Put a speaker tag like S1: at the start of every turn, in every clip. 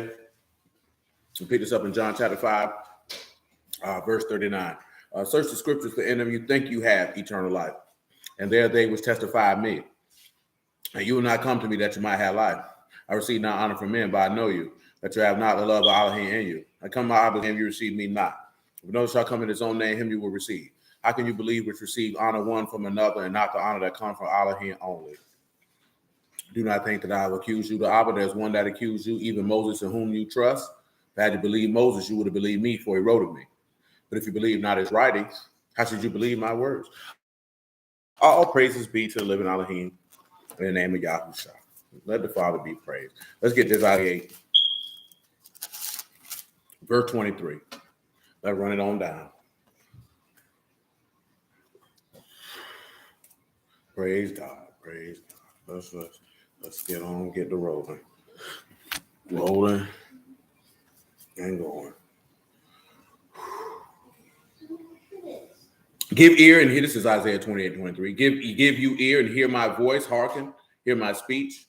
S1: We pick this up in John chapter 5, verse 39. Search the scriptures, for in them you think you have eternal life, and there they which testify of me. And you will not come to me that you might have life. I receive not honor from men, but I know you, that you have not the love of Alahym in you. I come by Alahym, you receive me not. If no shall come in his own name, him you will receive. How can you believe which receive honor one from another, and not the honor that comes from Alahym only? Do not think that I will accuse you. The Abba, there's one that accused you, even Moses, in whom you trust. If I had to believe Moses, you would have believed me, for he wrote of me. But if you believe not his writings, how should you believe my words? All praises be to the living Alahym in the name of Yahushua. Let the Father be praised. Let's get this out of here. Verse 23. Let's run it on down. Praise God. Praise God. Let's get on, get the rolling. Rolling and going. Give ear and hear. This is Isaiah 28:23. Give you ear and hear my voice. Hearken, hear my speech.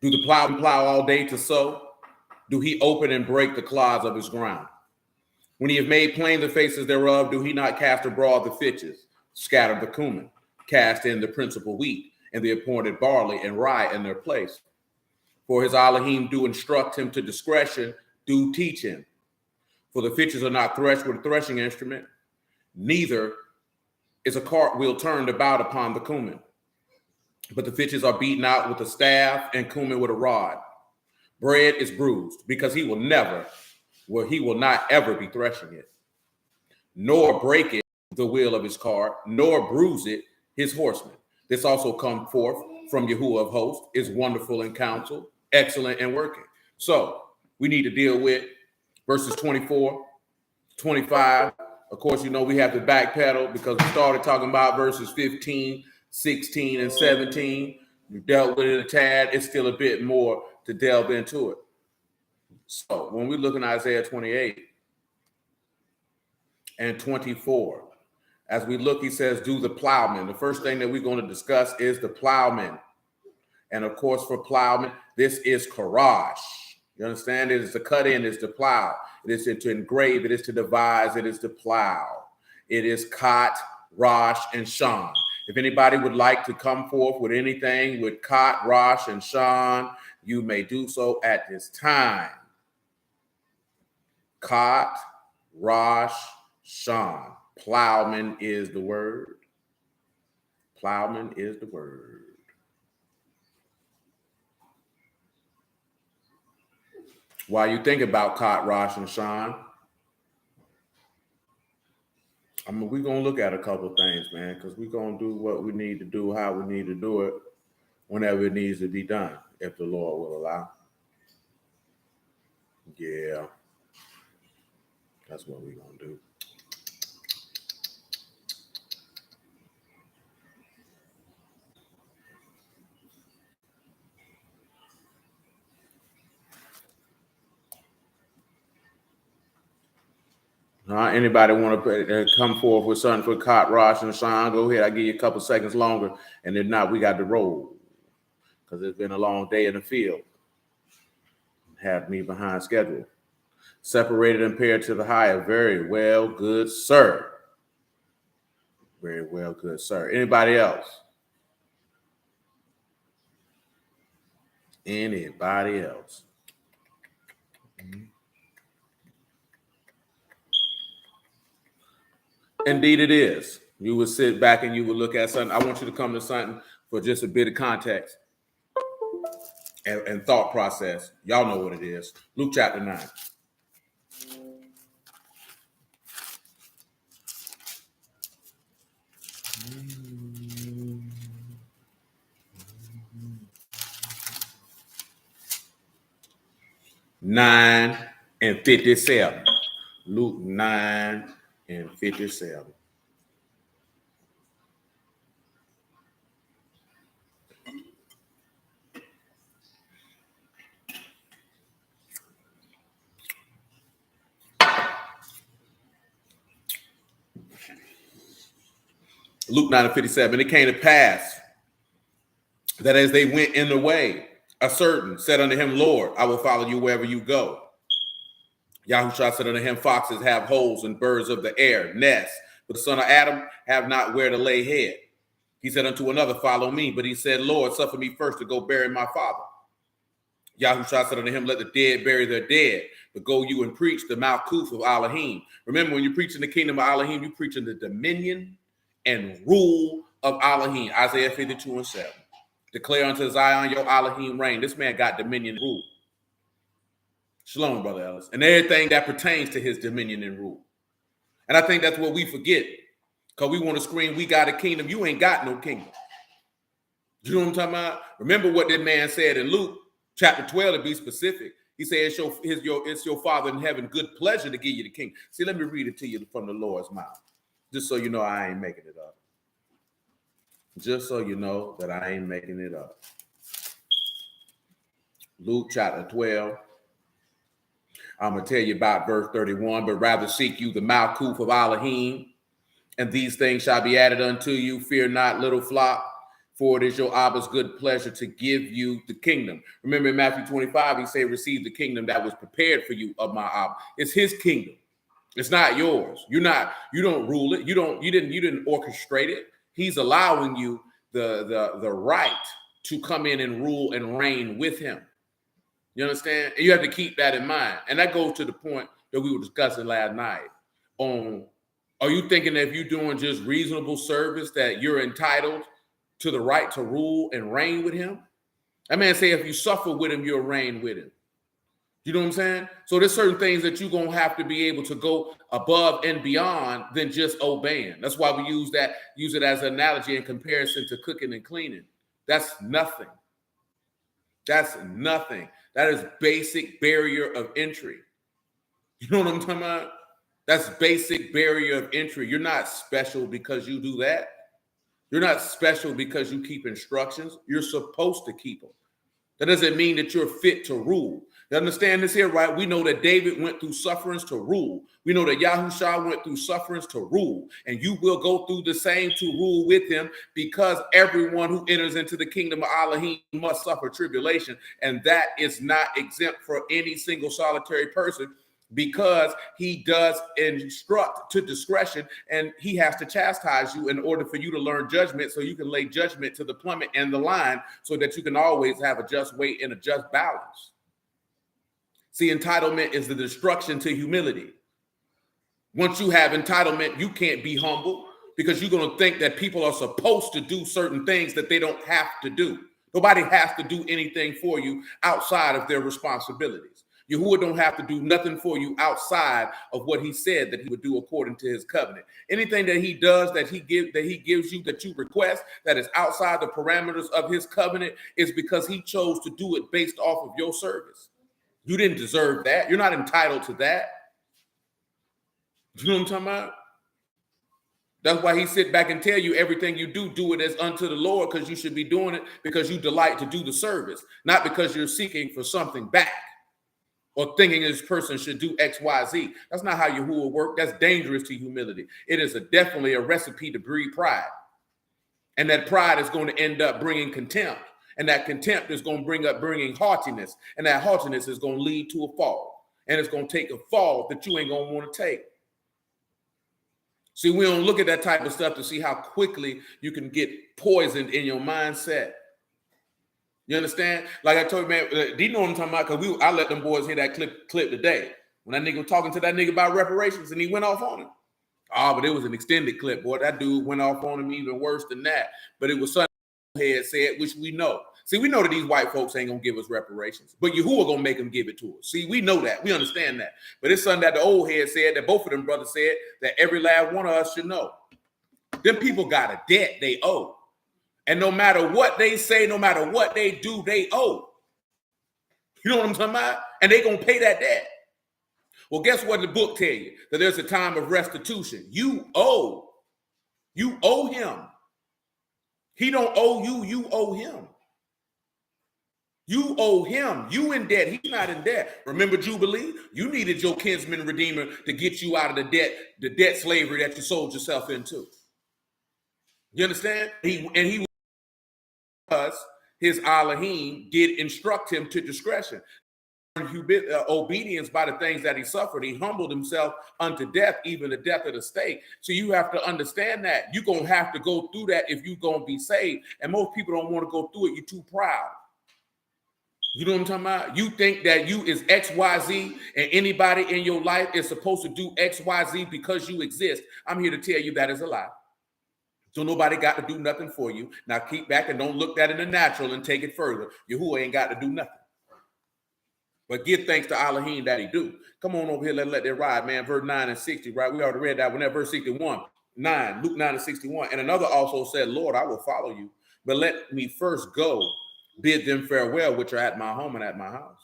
S1: Do the plow all day to sow? Do he open and break the clods of his ground? When he have made plain the faces thereof, do he not cast abroad the fitches, scatter the cumin, cast in the principal wheat, and the appointed barley and rye in their place? For his Alahym do instruct him to discretion, do teach him. For the fitches are not threshed with a threshing instrument, neither is a cartwheel turned about upon the cumin. But the fitches are beaten out with a staff, and cumin with a rod. Bread is bruised, because he will not ever be threshing it, nor break it the wheel of his cart, nor bruise it his horsemen. This also come forth from Yahuwah of hosts, is wonderful in counsel, excellent in working. So we need to deal with verses 24, 25. Of course, you know, we have to backpedal because we started talking about verses 15, 16, and 17. We dealt with it a tad. It's still a bit more to delve into it. So when we look in Isaiah 28 and 24, as we look, he says, do the plowman. The first thing that we're going to discuss is the plowman. And of course, for plowman, this is karash. You understand? It is to cut in, it's to plow. It is to engrave, it is to devise, it is to plow. It is Kot, Rosh, and Shan. If anybody would like to come forth with anything with Kot, Rosh, and Shan, you may do so at this time. Kot, Rosh, Shan. Plowman is the word. Plowman is the word. While you think about Kot, Rosh, and Shan, we're going to look at a couple of things, man, because we're going to do what we need to do, how we need to do it, whenever it needs to be done, if the Lord will allow. Yeah, that's what we're going to do. Anybody want to come forward with something for Kot, Rosh, and Shan? Go ahead. I'll give you a couple seconds longer. And if not, we got to roll. Because it's been a long day in the field. Have me behind schedule. Separated and paired to the higher. Very well, good, sir. Very well, good, sir. Anybody else? Anybody else? Indeed it is. You would sit back and you would look at something. I want you to come to something for just a bit of context and thought process. Y'all know what it is. Luke chapter 9. Nine and 57. Luke 9 and 57. Luke 9 and 57. It came to pass that as they went in the way, A certain said unto him, Lord, I will follow you wherever you go. Yahushua said unto him, foxes have holes and birds of the air nests, but the son of Adam have not where to lay head. He said unto another, follow me. But he said, Lord, suffer me first to go bury my father. Yahushua said unto him, let the dead bury their dead, but go you and preach the Malkuth of Alahym. Remember, when you're preaching the kingdom of Alahym, you're preaching the dominion and rule of Alahym. Isaiah 52:7. Declare unto Zion your Alahym reign. This man got dominion and rule. Shalom, Brother Ellis. And everything that pertains to his dominion and rule. And I think that's what we forget. Because we want to scream, we got a kingdom. You ain't got no kingdom. You know what I'm talking about? Remember what that man said in Luke chapter 12, to be specific. He said, it's your Father in heaven good pleasure to give you the kingdom. See, let me read it to you from the Lord's mouth. Just so you know I ain't making it up. Just so you know that I ain't making it up. Luke chapter 12. I'm going to tell you about verse 31. But rather seek you the Malkuth of Alahym, and these things shall be added unto you. Fear not, little flock, for it is your Abba's good pleasure to give you the kingdom. Remember in Matthew 25, he said, receive the kingdom that was prepared for you of my Abba. It's his kingdom. It's not yours. You don't rule it. You didn't orchestrate it. He's allowing you the right to come in and rule and reign with him. You understand? And you have to keep that in mind. And that goes to the point that we were discussing last night on, are you thinking that if you're doing just reasonable service that you're entitled to the right to rule and reign with him? That man say if you suffer with him, you'll reign with him. You know what I'm saying? So there's certain things that you're going to have to be able to go above and beyond than just obeying. That's why we use it as an analogy in comparison to cooking and cleaning. That's nothing. That's nothing. That is basic barrier of entry. You know what I'm talking about? That's basic barrier of entry. You're not special because you do that. You're not special because you keep instructions. You're supposed to keep them. That doesn't mean that you're fit to rule. You understand this here, right? We know that David went through sufferings to rule. We know that Yahushua went through sufferings to rule. And you will go through the same to rule with him, because everyone who enters into the kingdom of Alahym must suffer tribulation. And that is not exempt for any single solitary person, because he does instruct to discretion, and he has to chastise you in order for you to learn judgment, so you can lay judgment to the plummet and the line, so that you can always have a just weight and a just balance. See, entitlement is the destruction to humility. Once you have entitlement, you can't be humble, because you're going to think that people are supposed to do certain things that they don't have to do. Nobody has to do anything for you outside of their responsibilities. Yahuwah don't have to do nothing for you outside of what he said that he would do according to his covenant. Anything that he does, that he gives you, that you request, that is outside the parameters of his covenant, is because he chose to do it based off of your service. You didn't deserve that. You're not entitled to that. You know what I'm talking about? That's why he sit back and tell you everything you do, do it as unto the Lord, because you should be doing it because you delight to do the service, not because you're seeking for something back or thinking this person should do X, Y, Z. That's not how Yahuwah works. That's dangerous to humility. It is definitely a recipe to breed pride. And that pride is going to end up bringing contempt. And that contempt is going to bringing haughtiness. And that haughtiness is going to lead to a fall. And it's going to take a fall that you ain't going to want to take. See, we don't look at that type of stuff to see how quickly you can get poisoned in your mindset. You understand? Like I told you, man, do you know what I'm talking about? Because I let them boys hear that clip today. When that nigga was talking to that nigga about reparations, and he went off on him. Oh, but it was an extended clip, boy. That dude went off on him even worse than that. But it was something head said, which we know. See, we know that these white folks ain't gonna give us reparations, but Yahuwah gonna make them give it to us. See, we know that. We understand that. But it's something that the old head said, that both of them brothers said, that every last one of us should know. Them people got a debt they owe. And no matter what they say, no matter what they do, they owe. You know what I'm talking about? And they going to pay that debt. Well, guess what the book tell you? That there's a time of restitution. You owe. You owe him. He don't owe you. You owe him. You owe him. You in debt. He's not in debt. Remember Jubilee? You needed your kinsman redeemer to get you out of the debt slavery that you sold yourself into. You understand? He us his Alahym did instruct him to discretion. Obedience by the things that he suffered. He humbled himself unto death, even the death of the stake. So you have to understand that you're going to have to go through that if you're going to be saved. And most people don't want to go through it. You're too proud. You know what I'm talking about? You think that you is XYZ and anybody in your life is supposed to do XYZ because you exist. I'm here to tell you that is a lie. So nobody got to do nothing for you. Now keep back and don't look that in the natural and take it further. Yahuwah ain't got to do nothing. But give thanks to Alahym that he do. Come on over here, let that ride, man. Verse 9 and 60, right? We already read that one. That verse 61, 9, Luke 9 and 61. And another also said, Lord, I will follow you, but let me first go bid them farewell, which are at my home and at my house.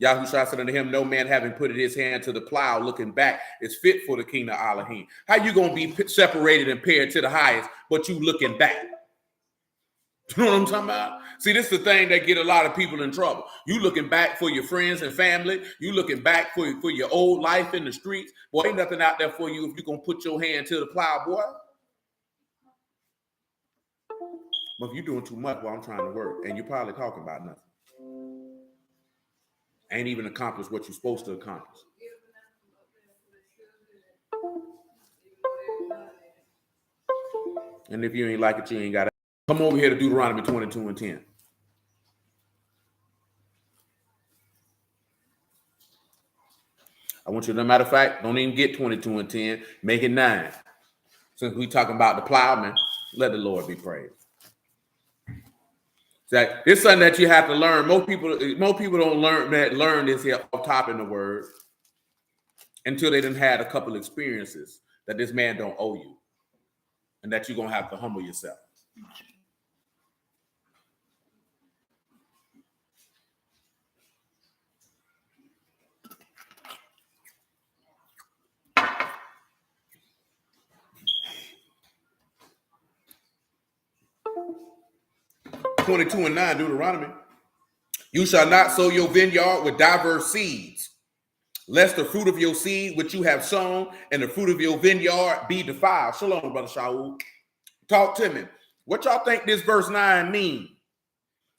S1: Yahushua said unto him, no man having put his hand to the plow, looking back, is fit for the kingdom of Alahym. How you going to be separated and paired to the highest, but you looking back? You know what I'm talking about? See, this is the thing that get a lot of people in trouble. You looking back for your friends and family. You looking back for your old life in the streets. Boy, ain't nothing out there for you if you're going to put your hand to the plow, boy. But if you're doing too much while I'm trying to work, and you're probably talking about nothing. Ain't even accomplished what you're supposed to accomplish. And if you ain't like it, you ain't got to. Come over here to Deuteronomy 22 and 10. I want you to, no matter of fact, don't even get 22 and 10. Make it 9. Since we talking about the plowman, let the Lord be praised. That it's something that you have to learn. Most people don't learn this here off top in the word until they done had a couple experiences that this man don't owe you, and that you're gonna have to humble yourself. (22 and 9) Deuteronomy. You shall not sow your vineyard with diverse seeds, lest the fruit of your seed which you have sown and the fruit of your vineyard be defiled. Shalom, Brother Shaul. Talk to me. What y'all think this verse 9 mean?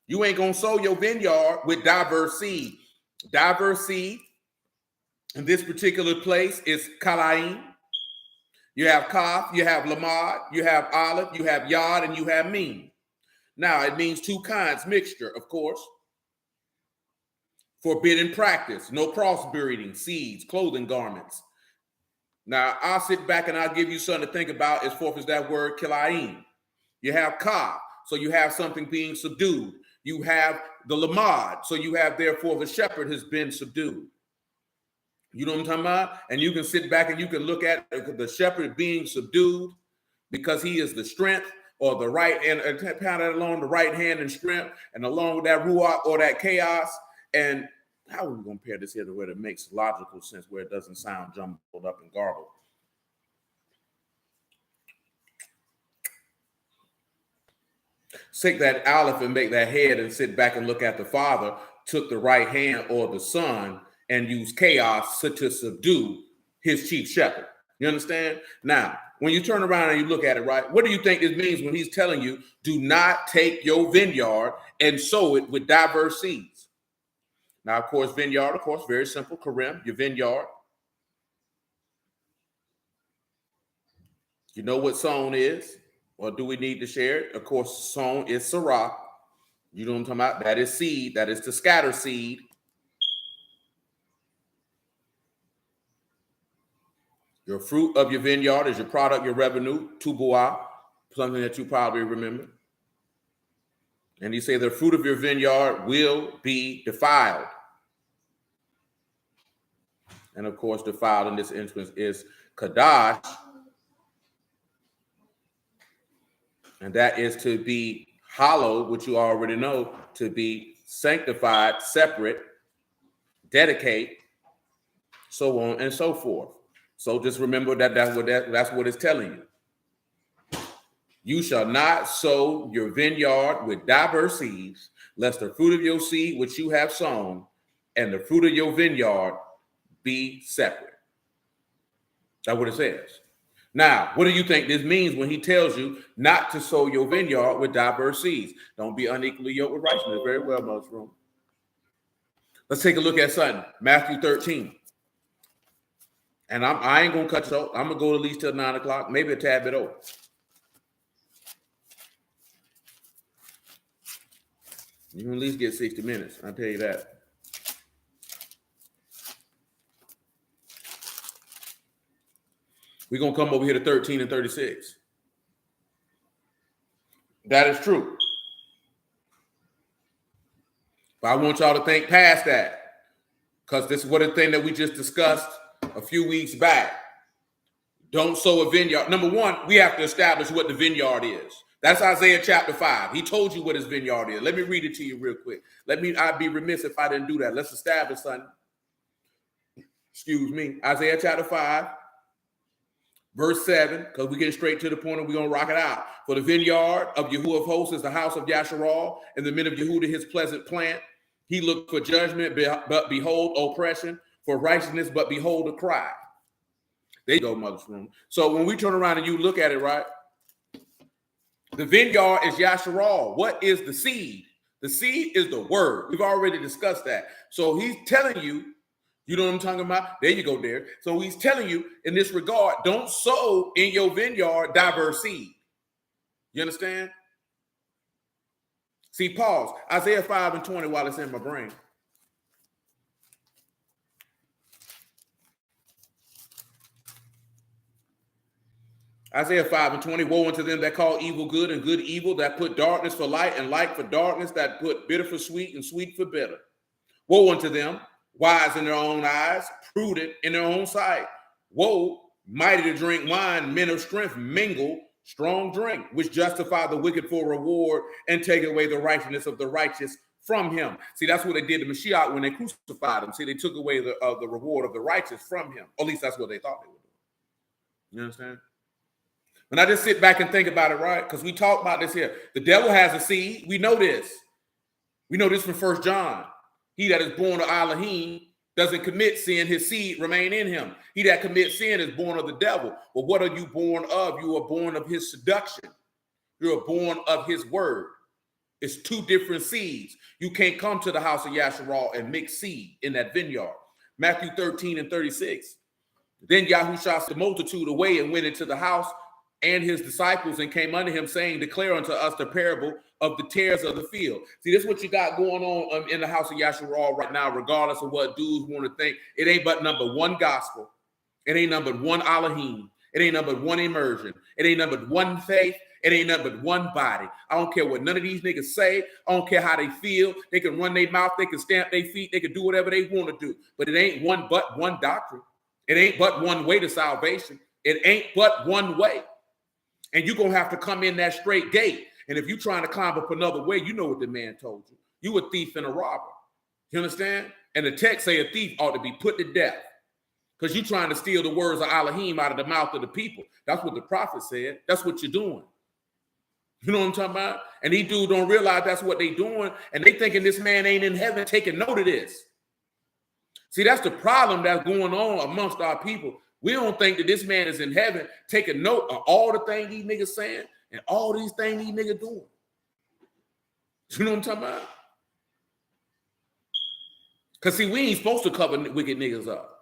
S1: You ain't gonna sow your vineyard with diverse seed. Diverse seed in this particular place is Alahym. You have Kaf, you have Lamad, you have Aleph, you have Yod, and you have Mim. Now, it means two kinds, mixture, of course. Forbidden practice, no crossbreeding, seeds, clothing garments. Now, I'll sit back and I'll give you something to think about as far as that word Alahym. You have Ka, so you have something being subdued. You have the Lamad, so you have, therefore, the shepherd has been subdued. You know what I'm talking about? And you can sit back and you can look at the shepherd being subdued because he is the strength, or the right, and pound that along the right hand and strength, and along with that ruach or that chaos. And how are we going to pair this here to where it makes logical sense, where it doesn't sound jumbled up and garbled? Take that Aleph and make that head and sit back and look at the Father, took the right hand or the Son and used chaos to subdue his chief shepherd. You understand? Now, when you turn around and you look at it, right, what do you think this means when he's telling you, do not take your vineyard and sow it with diverse seeds? Now, of course, vineyard, of course, very simple. Karim, your vineyard. You know what sown is? Or do we need to share it? Of course, sown is Sarah. You know what I'm talking about? That is seed. That is the scatter seed. Your fruit of your vineyard is your product, your revenue, tubuah, something that you probably remember. And he say the fruit of your vineyard will be defiled. And of course, defiled in this instance is Kadash. And that is to be hallowed, which you already know, to be sanctified, separate, dedicate, so on and so forth. So just remember that's what it's telling you. You shall not sow your vineyard with diverse seeds, lest the fruit of your seed which you have sown and the fruit of your vineyard be separate. That's what it says. Now, what do you think this means when he tells you not to sow your vineyard with diverse seeds? Don't be unequally yoked with righteousness. Very well, most room. Let's take a look at something. Matthew 13. And I ain't going to cut you off. I'm going to go at least till 9 o'clock, maybe a tad bit over. You can at least get 60 minutes. I'll tell you that. We're going to come over here to 13 and 36. That is true. But I want y'all to think past that, because this is what the thing that we just discussed a few weeks back. Don't sow a vineyard. Number one, we have to establish what the vineyard is. That's Isaiah chapter 5. He told you what his vineyard is. Let me read it to you real quick. I'd be remiss if I didn't do that. Let's establish something. Excuse me. Isaiah chapter 5, verse 7, because we're getting straight to the point and we're going to rock it out. For the vineyard of Yahuwah of hosts is the house of Yasharal, and the men of Yehuda his pleasant plant. He looked for judgment, but behold oppression, for righteousness, but behold a cry. There you go, mother's room. So when we turn around and you look at it, right? The vineyard is Yasharal. What is the seed? The seed is the word. We've already discussed that. So he's telling you, you know what I'm talking about? There you go, there. So he's telling you in this regard, don't sow in your vineyard diverse seed. You understand? See, pause. Isaiah 5 and 20 while it's in my brain. Isaiah 5 and 20, woe unto them that call evil good and good evil, that put darkness for light and light for darkness, that put bitter for sweet and sweet for bitter. Woe unto them, wise in their own eyes, prudent in their own sight. Woe, mighty to drink wine, men of strength, mingle strong drink, which justify the wicked for reward and take away the righteousness of the righteous from him. See, that's what they did to Mashiach when they crucified him. See, they took away the reward of the righteous from him. Or at least that's what they thought they would do. You understand? When I just sit back and think about it, right? Because we talk about this here. The devil has a seed. We know this. We know this from 1 John. He that is born of Alahym doesn't commit sin. His seed remain in him. He that commits sin is born of the devil. Well, what are you born of? You are born of his seduction. You are born of his word. It's two different seeds. You can't come to the house of Yasharal and mix seed in that vineyard. Matthew 13 and 36. Then Yahushua the multitude away and went into the house and his disciples and came unto him, saying, declare unto us the parable of the tares of the field. See, this is what you got going on in the house of Yasharal right now, regardless of what dudes want to think. It ain't but number one gospel. It ain't number one Alahym. It ain't number one immersion. It ain't number one faith. It ain't nothing but one body. I don't care what none of these niggas say. I don't care how they feel. They can run their mouth. They can stamp their feet. They can do whatever they want to do. But it ain't one but one doctrine. It ain't but one way to salvation. It ain't but one way. And you're going to have to come in that straight gate. And if you're trying to climb up another way, you know what the man told you. You a thief and a robber. You understand? And the text say a thief ought to be put to death because you're trying to steal the words of Alahym out of the mouth of the people. That's what the prophet said. That's what you're doing. You know what I'm talking about? And these dudes don't realize that's what they doing. And they thinking this man ain't in heaven taking note of this. See, that's the problem that's going on amongst our people. We don't think that this man is in heaven taking note of all the things these niggas saying and all these things these niggas doing. You know what I'm talking about? Because, see, we ain't supposed to cover wicked niggas up.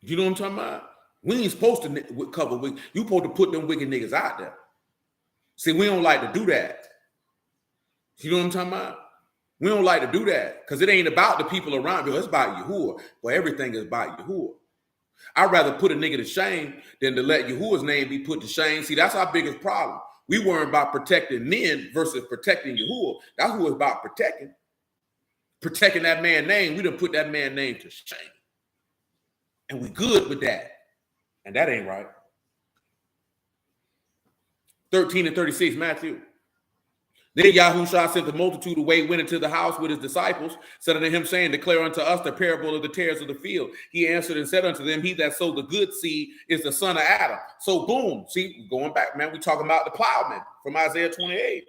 S1: You know what I'm talking about? We ain't supposed to cover wicked. You supposed to put them wicked niggas out there. See, we don't like to do that. You know what I'm talking about? We don't like to do that because it ain't about the people around you. It's about Yahuwah. But everything is about Yahuwah. I'd rather put a nigga to shame than to let Yahuwah's name be put to shame. See, that's our biggest problem. We weren't about protecting men versus protecting Yahuwah. That's who it's about protecting. Protecting that man's name. We done put that man's name to shame. And we good with that. And that ain't right. 13 and 36, Matthew. Then Yahushua sent the multitude away, went into the house with his disciples, said unto him, saying, declare unto us the parable of the tares of the field. He answered and said unto them, he that sowed the good seed is the son of Adam. So boom, see, going back, man, we talking about the plowman from Isaiah 28.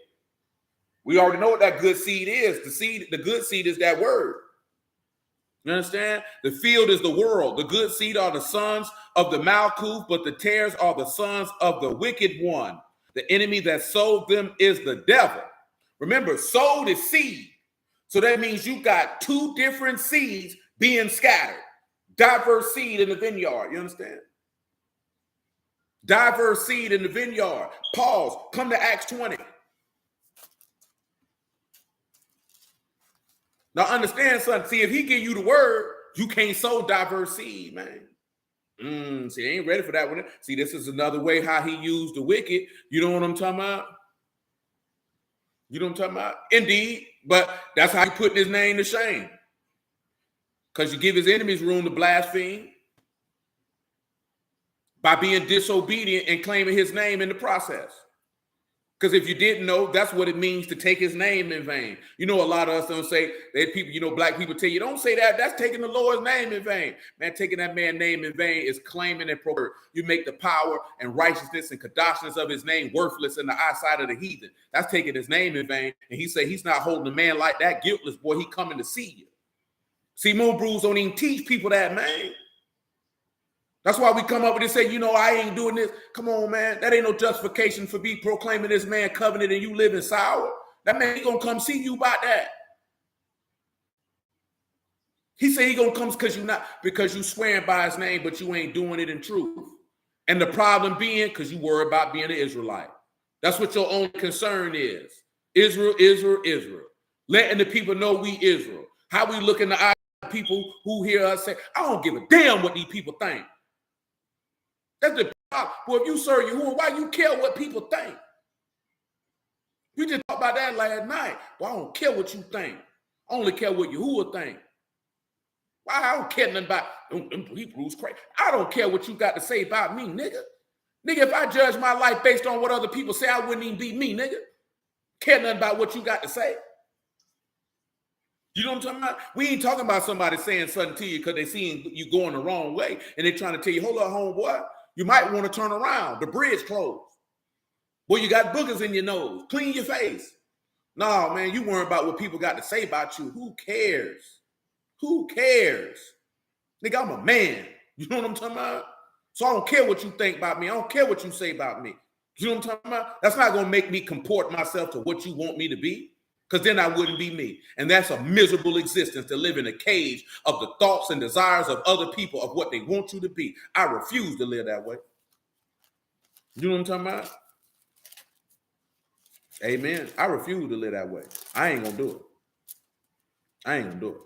S1: We already know what that good seed is. The good seed is that word. You understand? The field is the world. The good seed are the sons of the Malkuth, but the tares are the sons of the wicked one. The enemy that sowed them is the devil. Remember, sowed is seed. So that means you got two different seeds being scattered. Diverse seed in the vineyard. You understand? Diverse seed in the vineyard. Pause. Come to Acts 20. Now understand something. See, if he give you the word, you can't sow diverse seed, man. See, I ain't ready for that one. See, this is another way how he used the wicked. You know what I'm talking about? You know what I'm talking about? Indeed. But that's how he put his name to shame. Because you give his enemies room to blaspheme by being disobedient and claiming his name in the process. Because if you didn't know, that's what it means to take his name in vain. You know, a lot of us don't say, that people, you know, black people tell you, don't say that. That's taking the Lord's name in vain. Man, taking that man's name in vain is claiming and proclaiming. You make the power and righteousness and kadoshness of his name worthless in the eyesight of the heathen. That's taking his name in vain. And he said he's not holding a man like that guiltless, boy. He coming to see you. See, Moon Brews don't even teach people that, man. That's why we come up with and say, you know, I ain't doing this. Come on, man. That ain't no justification for me proclaiming this man covenant and you living sour. That man, he gonna come see you about that. He said he gonna come because you swearing by his name, but you ain't doing it in truth. And the problem being, because you worry about being an Israelite. That's what your only concern is. Israel, Israel, Israel. Letting the people know we Israel. How we look in the eyes of people who hear us say, I don't give a damn what these people think. That's the problem. Well, if you serve Yahuwah, why you care what people think? We just talked about that last night. Well, I don't care what you think. I only care what Yahuwah think. Why I don't care nothing about them Hebrews crazy. I don't care what you got to say about me, nigga. Nigga, if I judge my life based on what other people say, I wouldn't even be me, nigga. Care nothing about what you got to say. You know what I'm talking about? We ain't talking about somebody saying something to you because they seeing you going the wrong way and they trying to tell you, hold on, homeboy. You might want to turn around. The bridge closed. Boy, you got boogers in your nose. Clean your face. No, man, you worry about what people got to say about you. Who cares? Who cares? Nigga, I'm a man. You know what I'm talking about? So I don't care what you think about me. I don't care what you say about me. You know what I'm talking about? That's not going to make me comport myself to what you want me to be. Because then I wouldn't be me. And that's a miserable existence to live in a cage of the thoughts and desires of other people of what they want you to be. I refuse to live that way. You know what I'm talking about? Amen. I refuse to live that way. I ain't going to do it. I ain't going to do it.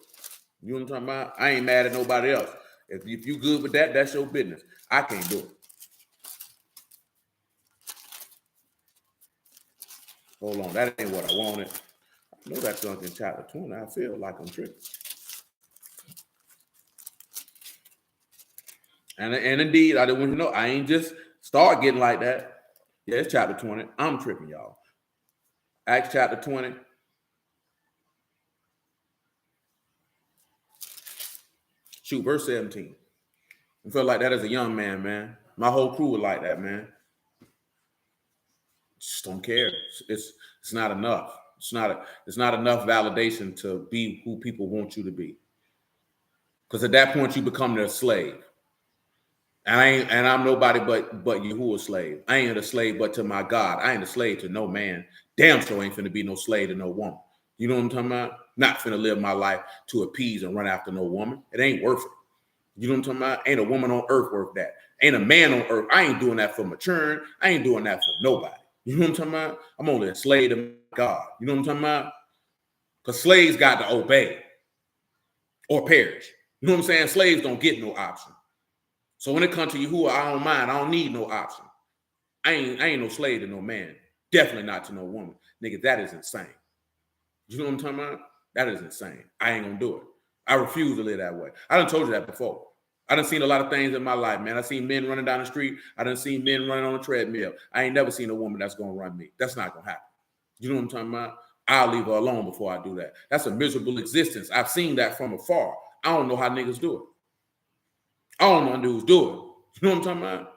S1: You know what I'm talking about? I ain't mad at nobody else. If you good with that, that's your business. I can't do it. Hold on. That ain't what I wanted. I know that's junk in chapter 20. I feel like I'm tripping. And indeed, I didn't want you to know, I ain't just start getting like that. Yeah, it's chapter 20. I'm tripping, y'all. Acts chapter 20. Shoot, verse 17. I felt like that as a young man, man. My whole crew was like that, man. Just don't care. It's not enough. It's not enough validation to be who people want you to be. Because at that point you become their slave. And I'm nobody but Yahuwah's slave. I ain't a slave but to my God. I ain't a slave to no man. Damn sure ain't finna be no slave to no woman. You know what I'm talking about? Not finna live my life to appease and run after no woman. It ain't worth it. You know what I'm talking about? Ain't a woman on earth worth that. Ain't a man on earth. I ain't doing that for maturing. I ain't doing that for nobody. You know what I'm talking about? I'm only a slave to God. You know what I'm talking about? Because slaves got to obey or perish. You know what I'm saying? Slaves don't get no option. So when it comes to Yahuwah, I don't mind. I don't need no option. I ain't no slave to no man. Definitely not to no woman. Nigga, that is insane. You know what I'm talking about? That is insane. I ain't gonna do it. I refuse to live that way. I done told you that before. I done seen a lot of things in my life, man. I seen men running down the street. I done seen men running on a treadmill. I ain't never seen a woman that's gonna run me. That's not gonna happen. You know what I'm talking about? I'll leave her alone before I do that. That's a miserable existence. I've seen that from afar. I don't know how niggas do it. I don't know how dudes do it. You know what I'm talking about?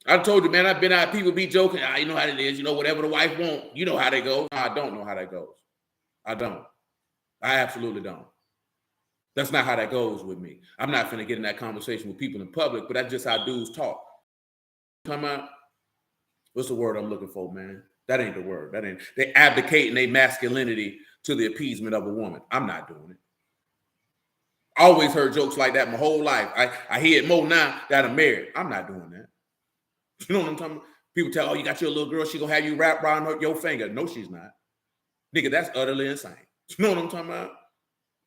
S1: I told you, man, I've been out, people be joking. You know how it is. You know, whatever the wife want, you know how they go. No, I don't know how that goes. I don't. I absolutely don't. That's not how that goes with me. I'm not finna get in that conversation with people in public, but that's just how dudes talk. Come out. What's the word I'm looking for, man? That ain't the word. That ain't. They abdicating their masculinity to the appeasement of a woman. I'm not doing it. I always heard jokes like that my whole life. I hear it more now that I'm married. I'm not doing that. You know what I'm talking about? People tell, oh, you got your little girl, she gonna have you wrapped around your finger. No, she's not. Nigga, that's utterly insane. You know what I'm talking about?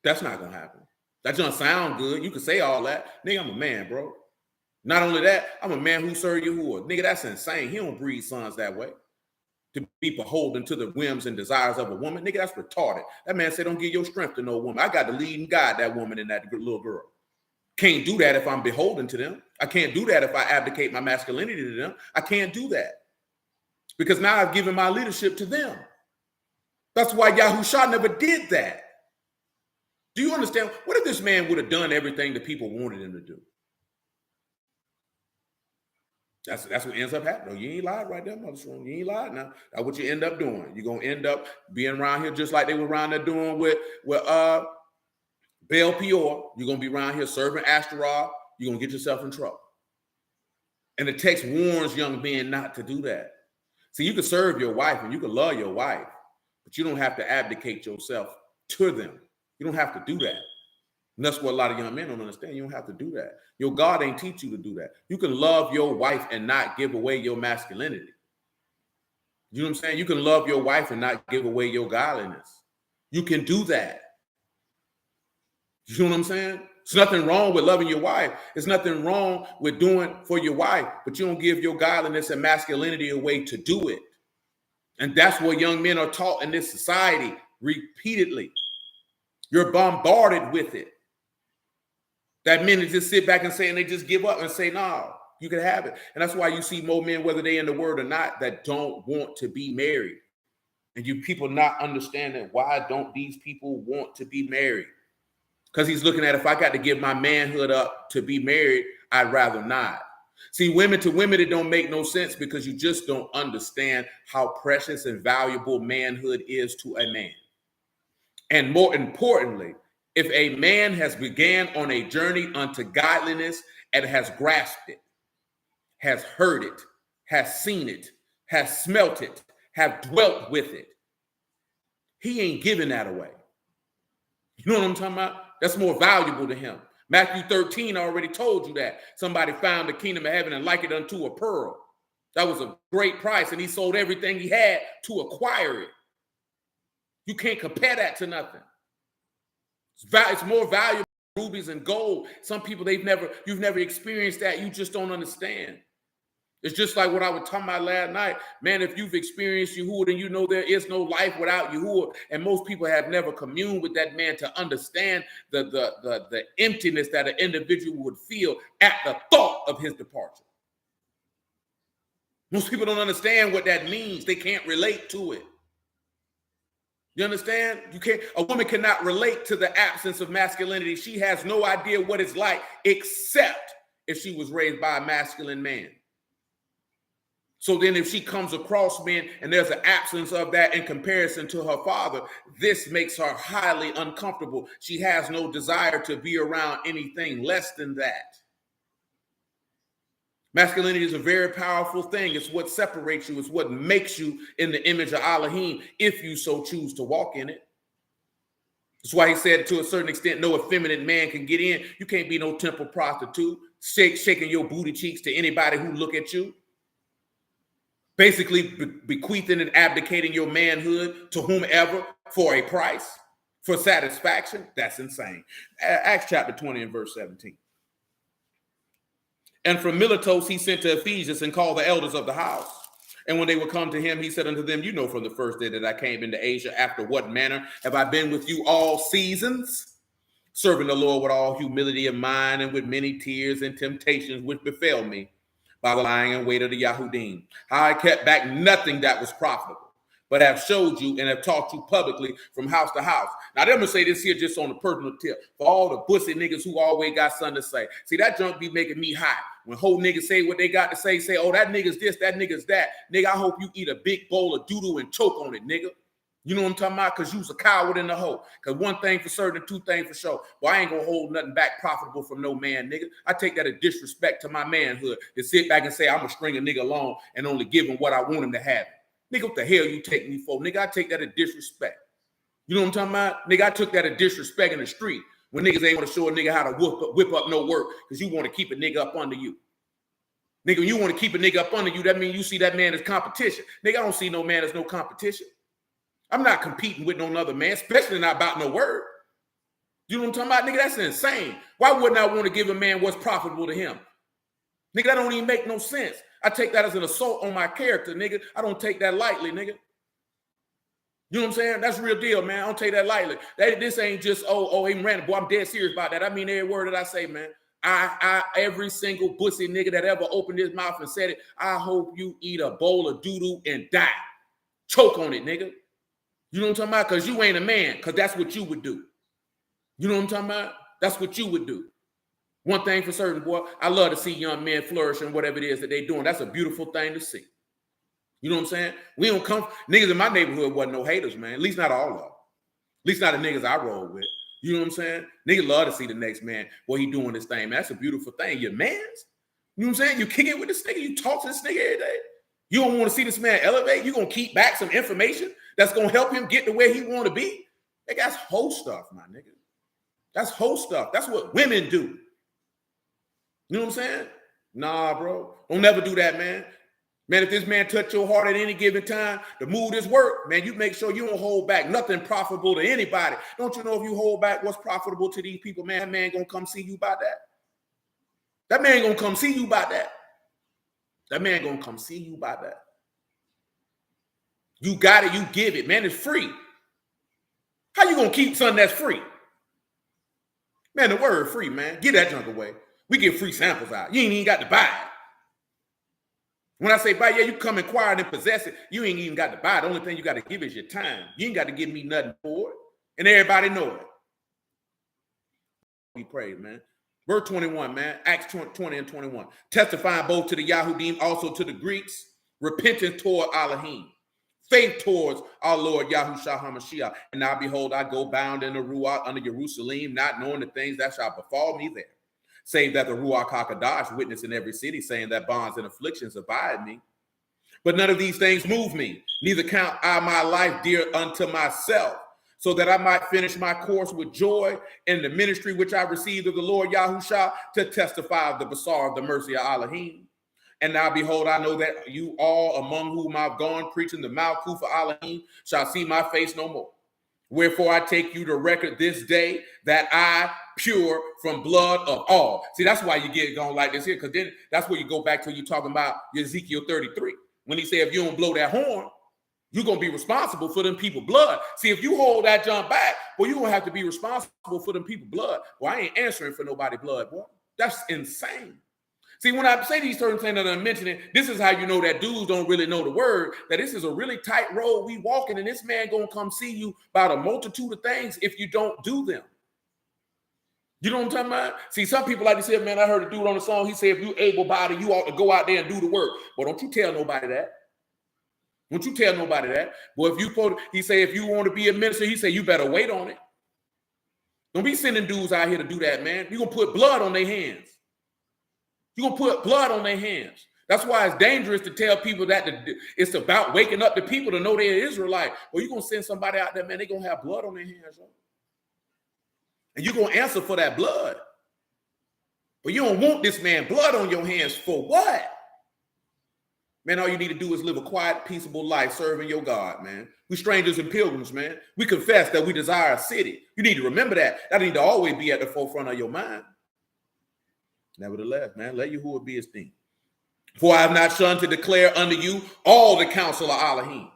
S1: That's not gonna happen. That doesn't sound good. You can say all that. Nigga, I'm a man, bro. Not only that, I'm a man who serve Yahuwah. Nigga, that's insane. He don't breed sons that way. To be beholden to the whims and desires of a woman. Nigga, that's retarded. That man said, don't give your strength to no woman. I got to lead and guide that woman and that little girl. Can't do that if I'm beholden to them. I can't do that if I abdicate my masculinity to them. I can't do that. Because now I've given my leadership to them. That's why Yahusha never did that. Do you understand? What if this man would have done everything that people wanted him to do? That's what ends up happening. No, you ain't lied right there, Mother Strong. You ain't lied now. That's what you end up doing. You're going to end up being around here just like they were around there doing with Baal Peor. You're going to be around here serving Ashtaroth. You're going to get yourself in trouble. And the text warns young men not to do that. See, you can serve your wife and you can love your wife, but you don't have to abdicate yourself to them. You don't have to do that. And that's what a lot of young men don't understand. You don't have to do that. Your God ain't teach you to do that. You can love your wife and not give away your masculinity. You know what I'm saying? You can love your wife and not give away your godliness. You can do that. You know what I'm saying? There's nothing wrong with loving your wife. There's nothing wrong with doing for your wife, but you don't give your godliness and masculinity away to do it. And that's what young men are taught in this society repeatedly. You're bombarded with it. That men just sit back and say, and they just give up and say, no, you can have it. And that's why you see more men, whether they in the word or not, that don't want to be married. And you people not understanding, why don't these people want to be married? Because he's looking at, if I got to give my manhood up to be married, I'd rather not. See, women to women, it don't make no sense because you just don't understand how precious and valuable manhood is to a man. And more importantly, if a man has began on a journey unto godliness and has grasped it, has heard it, has seen it, has smelt it, have dwelt with it, he ain't giving that away. You know what I'm talking about? That's more valuable to him. Matthew 13 already told you that. Somebody found the kingdom of heaven and likened it unto a pearl. That was a great price, and he sold everything he had to acquire it. You can't compare that to nothing. It's more valuable than rubies and gold. Some people, you've never experienced that. You just don't understand. It's just like what I was talking about last night. Man, if you've experienced Yahuwah, then you know there is no life without Yahuwah. And most people have never communed with that man to understand the emptiness that an individual would feel at the thought of his departure. Most people don't understand what that means. They can't relate to it. You understand? A woman cannot relate to the absence of masculinity. She has no idea what it's like, except if she was raised by a masculine man. So then if she comes across men and there's an absence of that in comparison to her father, this makes her highly uncomfortable. She has no desire to be around anything less than that. Masculinity is a very powerful thing. It's what separates you. It's what makes you in the image of Alahym, if you so choose to walk in it. That's why he said, to a certain extent, no effeminate man can get in. You can't be no temple prostitute, shaking your booty cheeks to anybody who look at you. Basically bequeathing and abdicating your manhood to whomever for a price, for satisfaction. That's insane. Acts chapter 20 and verse 17. And from Miletus he sent to Ephesus and called the elders of the house. And when they would come to him, he said unto them, you know from the first day that I came into Asia, after what manner have I been with you all seasons, serving the Lord with all humility of mind and with many tears and temptations which befell me by the lying in wait of the Yahudim. How I kept back nothing that was profitable, but have showed you and have taught you publicly from house to house. Now, I'm going to say this here just on a personal tip. For all the bussy niggas who always got something to say. See, that junk be making me hot. When whole niggas say what they got to say, oh, that nigga's this, that nigga's that. Nigga, I hope you eat a big bowl of doo-doo and choke on it, nigga. You know what I'm talking about? Because you was a coward in the hole. Because one thing for certain, two things for sure. Well, I ain't gonna hold nothing back profitable from no man, nigga. I take that as disrespect to my manhood to sit back and say I'm gonna string a nigga along and only give him what I want him to have. Nigga, what the hell you take me for? Nigga, I take that as disrespect. You know what I'm talking about? Nigga, I took that as disrespect in the street when niggas ain't want to show a nigga how to whip up no work because you want to keep a nigga up under you. Nigga, when you want to keep a nigga up under you, that means you see that man as competition. Nigga, I don't see no man as no competition. I'm not competing with no other man, especially not about no word. You know what I'm talking about? Nigga, that's insane. Why wouldn't I want to give a man what's profitable to him? Nigga, that don't even make no sense. I take that as an assault on my character, nigga. I don't take that lightly, nigga. You know what I'm saying? That's real deal, man. I don't take that lightly. This ain't just, ain't random. Boy, I'm dead serious about that. I mean every word that I say, man. Every single pussy nigga that ever opened his mouth and said it, I hope you eat a bowl of doo-doo and die. Choke on it, nigga. You know what I'm talking about? Because you ain't a man, because that's what you would do. You know what I'm talking about? That's what you would do. One thing for certain, boy, I love to see young men flourish in whatever it is that they're doing. That's a beautiful thing to see. You know what I'm saying? We don't come, niggas in my neighborhood wasn't no haters, man. At least not all of them. At least not the niggas I roll with. You know what I'm saying? Niggas love to see the next man, boy, he doing this thing, man. That's a beautiful thing. Your mans. You know what I'm saying? You kick it with this nigga. You talk to this nigga every day. You don't want to see this man elevate. You're going to keep back some information that's going to help him get to where he want to be. Nigga, that's whole stuff, my nigga. That's whole stuff. That's what women do. You know what I'm saying? Nah, bro. Don't never do that, man. Man, if this man touch your heart at any given time, the mood is work, man. You make sure you don't hold back nothing profitable to anybody. Don't you know if you hold back what's profitable to these people, man, that man gonna come see you about that. That man gonna come see you about that. That man gonna come see you about that. You got it, you give it, man. It's free. How you gonna keep something that's free? Man, the word free, man. Get that junk away. We get free samples out. You ain't even got to buy it. When I say buy, yeah, you come acquire it and possess it. You ain't even got to buy it. The only thing you got to give is your time. You ain't got to give me nothing for it. And everybody know it. We pray, man. Verse 21, man. Acts 20 and 21. Testifying both to the Yahudim, also to the Greeks, repentance toward Alahym, faith towards our Lord Yahushua HaMashiach. And now behold, I go bound in the Ruach under Jerusalem, not knowing the things that shall befall me there. Save that the Ruach HaKadosh witness in every city, saying that bonds and afflictions abide me. But none of these things move me, neither count I my life dear unto myself, so that I might finish my course with joy in the ministry which I received of the Lord Yahushua to testify of the Basar of the mercy of Alahym. And now behold, I know that you all among whom I've gone preaching the Malkuth of Alahym shall see my face no more. Wherefore I take you to record this day that I pure from blood of all. See, that's why you get going like this here, because then that's where you go back to you talking about Ezekiel 33. When he said, if you don't blow that horn, you're going to be responsible for them people blood. See, if you hold that jump back, well, you're going to have to be responsible for them people blood. Well, I ain't answering for nobody blood, boy. That's insane. See, when I say these certain things that I'm mentioning, this is how you know that dudes don't really know the word, that this is a really tight road we walking, and this man going to come see you about a multitude of things if you don't do them. You know what I'm talking about? See, some people like to say, man, I heard a dude on the song, he said, if you able-bodied, you ought to go out there and do the work. Well, don't you tell nobody that. Don't you tell nobody that. Well, he say, if you want to be a minister, he say, you better wait on it. Don't be sending dudes out here to do that, man. You're going to put blood on their hands. You're going to put blood on their hands. That's why it's dangerous to tell people that it's about waking up the people to know they're Israelite. Well, you're going to send somebody out there, man, they're going to have blood on their hands. Right? And you're going to answer for that blood. But you don't want this man blood on your hands for what? Man, all you need to do is live a quiet, peaceable life serving your God, man. We strangers and pilgrims, man. We confess that we desire a city. You need to remember that. That need to always be at the forefront of your mind. Nevertheless, man, let Yahuwah be esteemed. For I have not shunned to declare unto you all the counsel of Alahym.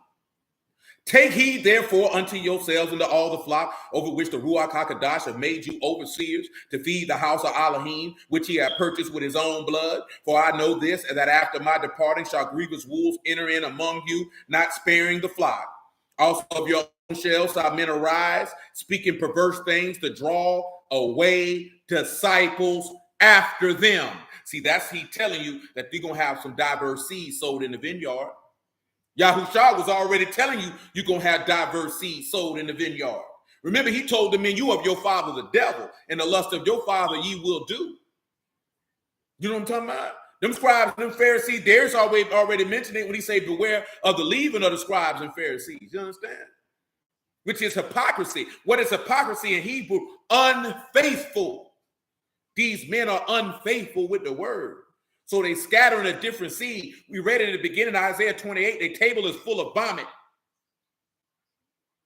S1: Take heed, therefore, unto yourselves and to all the flock over which the Ruach HaKadosh have made you overseers to feed the house of Alahym, which he had purchased with his own blood. For I know this, and that after my departing shall grievous wolves enter in among you, not sparing the flock. Also of your own shells shall men arise, speaking perverse things to draw away disciples after them. See, that's he telling you that you're going to have some diverse seeds sowed in the vineyard. Yahushua was already telling you you're going to have diverse seeds sowed in the vineyard. Remember, he told the men, you of your father the devil, and the lust of your father ye will do. You know what I'm talking about? Them scribes and them Pharisees, there's already mentioned it when he said, beware of the leaven of the scribes and Pharisees. You understand? Which is hypocrisy. What is hypocrisy in Hebrew? Unfaithful. These men are unfaithful with the word. So they scatter in a different seed. We read it at the beginning of Isaiah 28. Their table is full of vomit.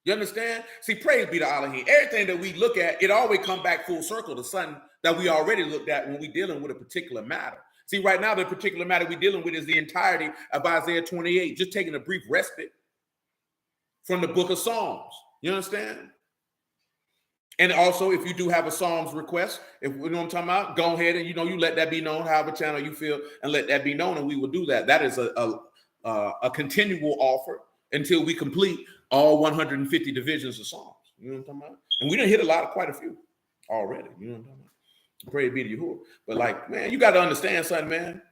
S1: You understand? See, praise be to Alahym. Everything that we look at, it always come back full circle to something that we already looked at when we're dealing with a particular matter. See, right now, the particular matter we're dealing with is the entirety of Isaiah 28, just taking a brief respite from the book of Psalms. You understand? And also, if you do have a Psalms request, if you know what I'm talking about, go ahead and, you let that be known, however channel you feel, and let that be known, and we will do that. That is a continual offer until we complete all 150 divisions of Psalms. You know what I'm talking about? And we done hit quite a few already. You know what I'm talking about? Praise be to Yahuwah. But like, man, you got to understand something, man.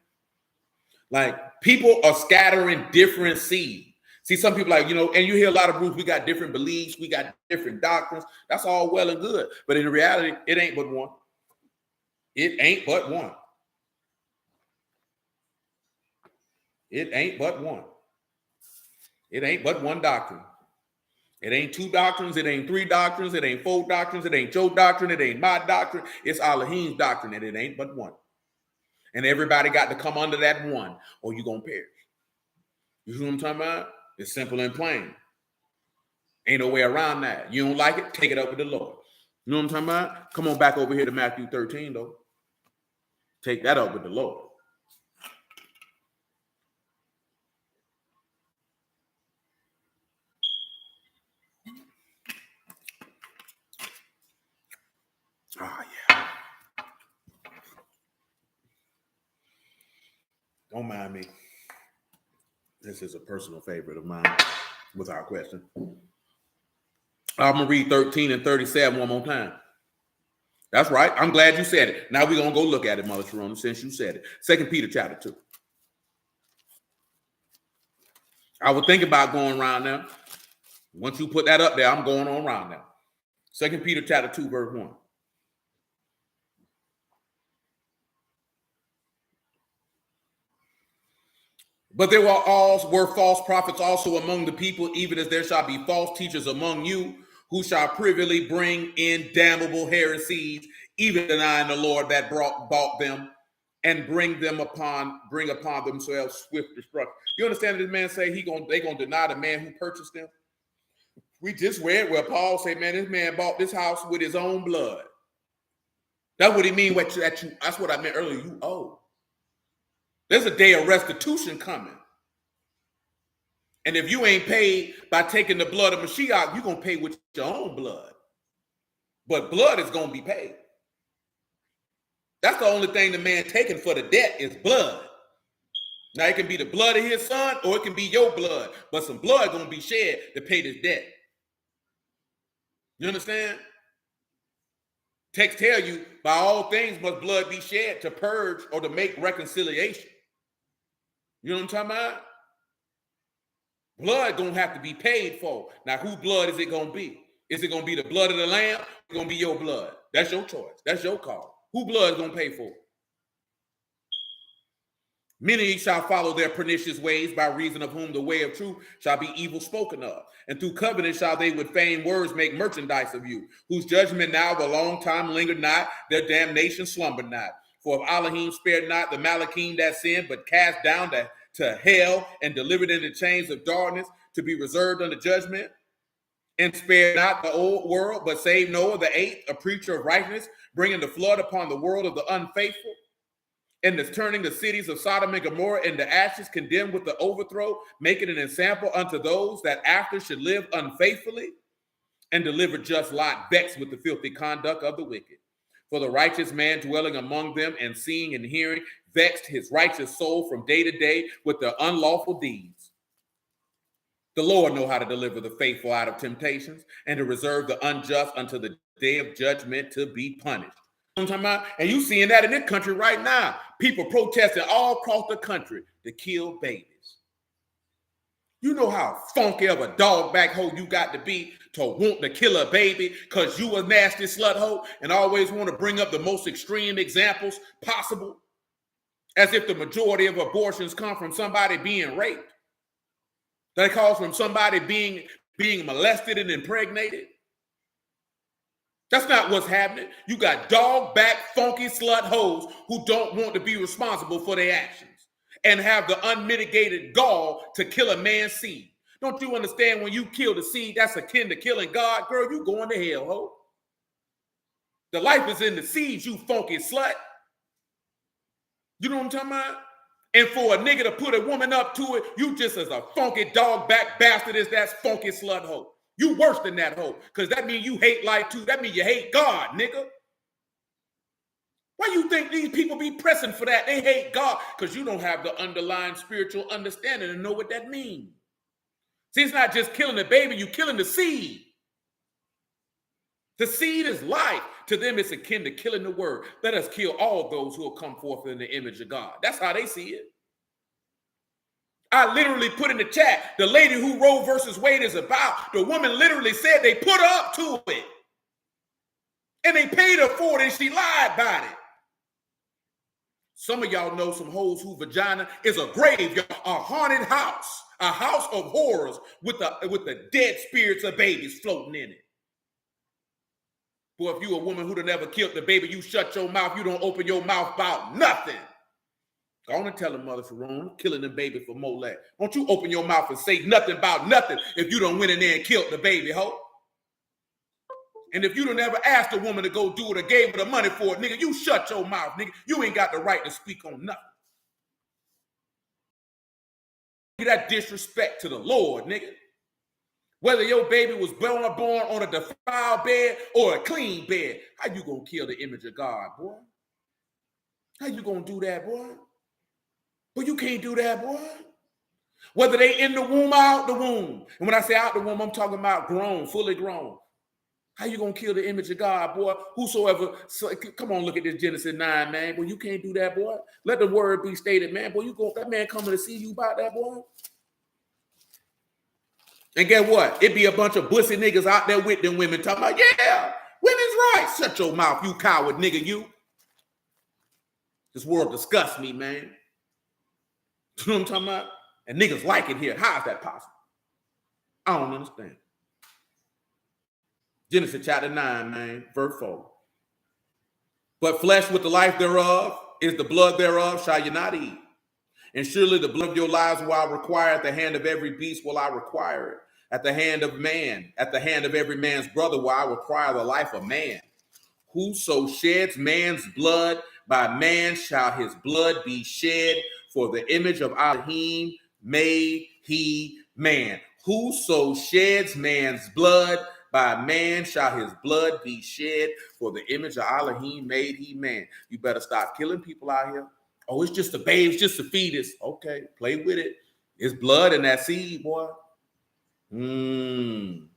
S1: Like, people are scattering different seeds. See, some people and you hear a lot of groups, we got different beliefs, we got different doctrines. That's all well and good. But in reality, it ain't but one. It ain't but one. It ain't but one. It ain't but one doctrine. It ain't two doctrines. It ain't three doctrines. It ain't four doctrines. It ain't your doctrine. It ain't my doctrine. It's Alahym's doctrine, and it ain't but one. And everybody got to come under that one, or you're going to perish. You see what I'm talking about? It's simple and plain. Ain't no way around that. You don't like it, take it up with the Lord. You know what I'm talking about? Come on back over here to Matthew 13, though. Take that up with the Lord. Oh, yeah. Don't mind me. This is a personal favorite of mine with our question. I'm going to read 13 and 37 one more time. That's right. I'm glad you said it. Now we're going to go look at it, Mother Sharona, since you said it. 2 Peter chapter 2. I was thinking about going around now. Once you put that up there, I'm going on around now. 2 Peter chapter 2, verse 1. But there were false prophets also among the people, even as there shall be false teachers among you, who shall privily bring in damnable heresies, even denying the Lord that bought them, and bring upon themselves swift destruction. You understand this man say they gonna deny the man who purchased them? We just read where Paul said, man, this man bought this house with his own blood. That's what he mean. That's what I meant earlier. You owe. There's a day of restitution coming. And if you ain't paid by taking the blood of Mashiach, you're going to pay with your own blood. But blood is going to be paid. That's the only thing the man taking for the debt is blood. Now, it can be the blood of his son or it can be your blood. But some blood going to be shed to pay this debt. You understand? Text tell you, by all things must blood be shed to purge or to make reconciliation. You know what I'm talking about? Blood gonna have to be paid for. Now, whose blood is it gonna be? Is it gonna be the blood of the lamb? It's gonna be your blood. That's your choice. That's your call. Who blood is gonna pay for? Many shall follow their pernicious ways, by reason of whom the way of truth shall be evil spoken of. And through covenant shall they with feigned words make merchandise of you, whose judgment now the long time lingered not, their damnation slumbered not. For if Alahym spared not the Malachim that sinned, but cast down to hell and delivered into chains of darkness to be reserved unto judgment, and spared not the old world, but saved Noah the eighth, a preacher of righteousness, bringing the flood upon the world of the unfaithful, and is turning the cities of Sodom and Gomorrah into ashes, condemned with the overthrow, making an example unto those that after should live unfaithfully, and deliver just Lot, vexed with the filthy conduct of the wicked. For the righteous man dwelling among them and seeing and hearing vexed his righteous soul from day to day with their unlawful deeds. The Lord know how to deliver the faithful out of temptations and to reserve the unjust unto the day of judgment to be punished. You know what I'm talking about? And you seeing that in this country right now. People protesting all across the country to kill babies. You know how funky of a dog back hoe you got to be to want to kill a baby because you a nasty slut hoe and always want to bring up the most extreme examples possible, as if the majority of abortions come from somebody being raped. That comes from somebody being molested and impregnated. That's not what's happening. You got dog back funky slut hoes who don't want to be responsible for their actions and have the unmitigated gall to kill a man's seed. Don't you understand when you kill the seed, that's akin to killing God? Girl, you going to hell, ho. The life is in the seeds, you funky slut. You know what I'm talking about? And for a nigga to put a woman up to it, you just as a funky dog back bastard as that funky slut hoe. You worse than that hoe, because that means you hate life too. That means you hate God, nigga. Why you think these people be pressing for that? They hate God because you don't have the underlying spiritual understanding and know what that means. See, it's not just killing the baby, you killing the seed. The seed is life. To them, it's akin to killing the word. Let us kill all those who will come forth in the image of God. That's how they see it. I literally put in the chat, the lady who Roe versus Wade is about, the woman literally said they put her up to it. And they paid her for it and she lied about it. Some of y'all know some hoes whose vagina is a graveyard, a haunted house, a house of horrors with the dead spirits of babies floating in it. Boy, if you a woman who'd have never killed the baby, you shut your mouth, you don't open your mouth about nothing. Go on and tell them, Mother Sharon, killing the baby for Molech. Don't you open your mouth and say nothing about nothing if you don't went in there and killed the baby, ho. And if you don't ever ask the woman to go do it or gave her the money for it, nigga, you shut your mouth, nigga. You ain't got the right to speak on nothing. That disrespect to the Lord, nigga. Whether your baby was born on a defiled bed or a clean bed, how you gonna kill the image of God, boy? How you gonna do that, boy? But you can't do that, boy. Whether they in the womb or out the womb. And when I say out the womb, I'm talking about grown, fully grown. How you gonna kill the image of God, boy? Whosoever, come on, look at this Genesis 9, man. Boy, you can't do that, boy. Let the word be stated, man. Boy, that man coming to see you about that, boy. And guess what? It be a bunch of bussy niggas out there with them women talking about, yeah, women's rights. Shut your mouth, you coward nigga, you. This world disgusts me, man. You know what I'm talking about? And niggas like it here. How is that possible? I don't understand. Genesis chapter 9, man, verse 4. But flesh with the life thereof is the blood thereof shall you not eat. And surely the blood of your lives will I require at the hand of every beast will I require it. At the hand of man, at the hand of every man's brother will I require the life of man. Whoso sheds man's blood, by man shall his blood be shed, for the image of Alahym made he man. Whoso sheds man's blood, by man shall his blood be shed, for the image of Alahym made he man. You better stop killing people out here. Oh, it's just a babe, it's just a fetus. Okay, play with it. It's blood in that seed, boy. You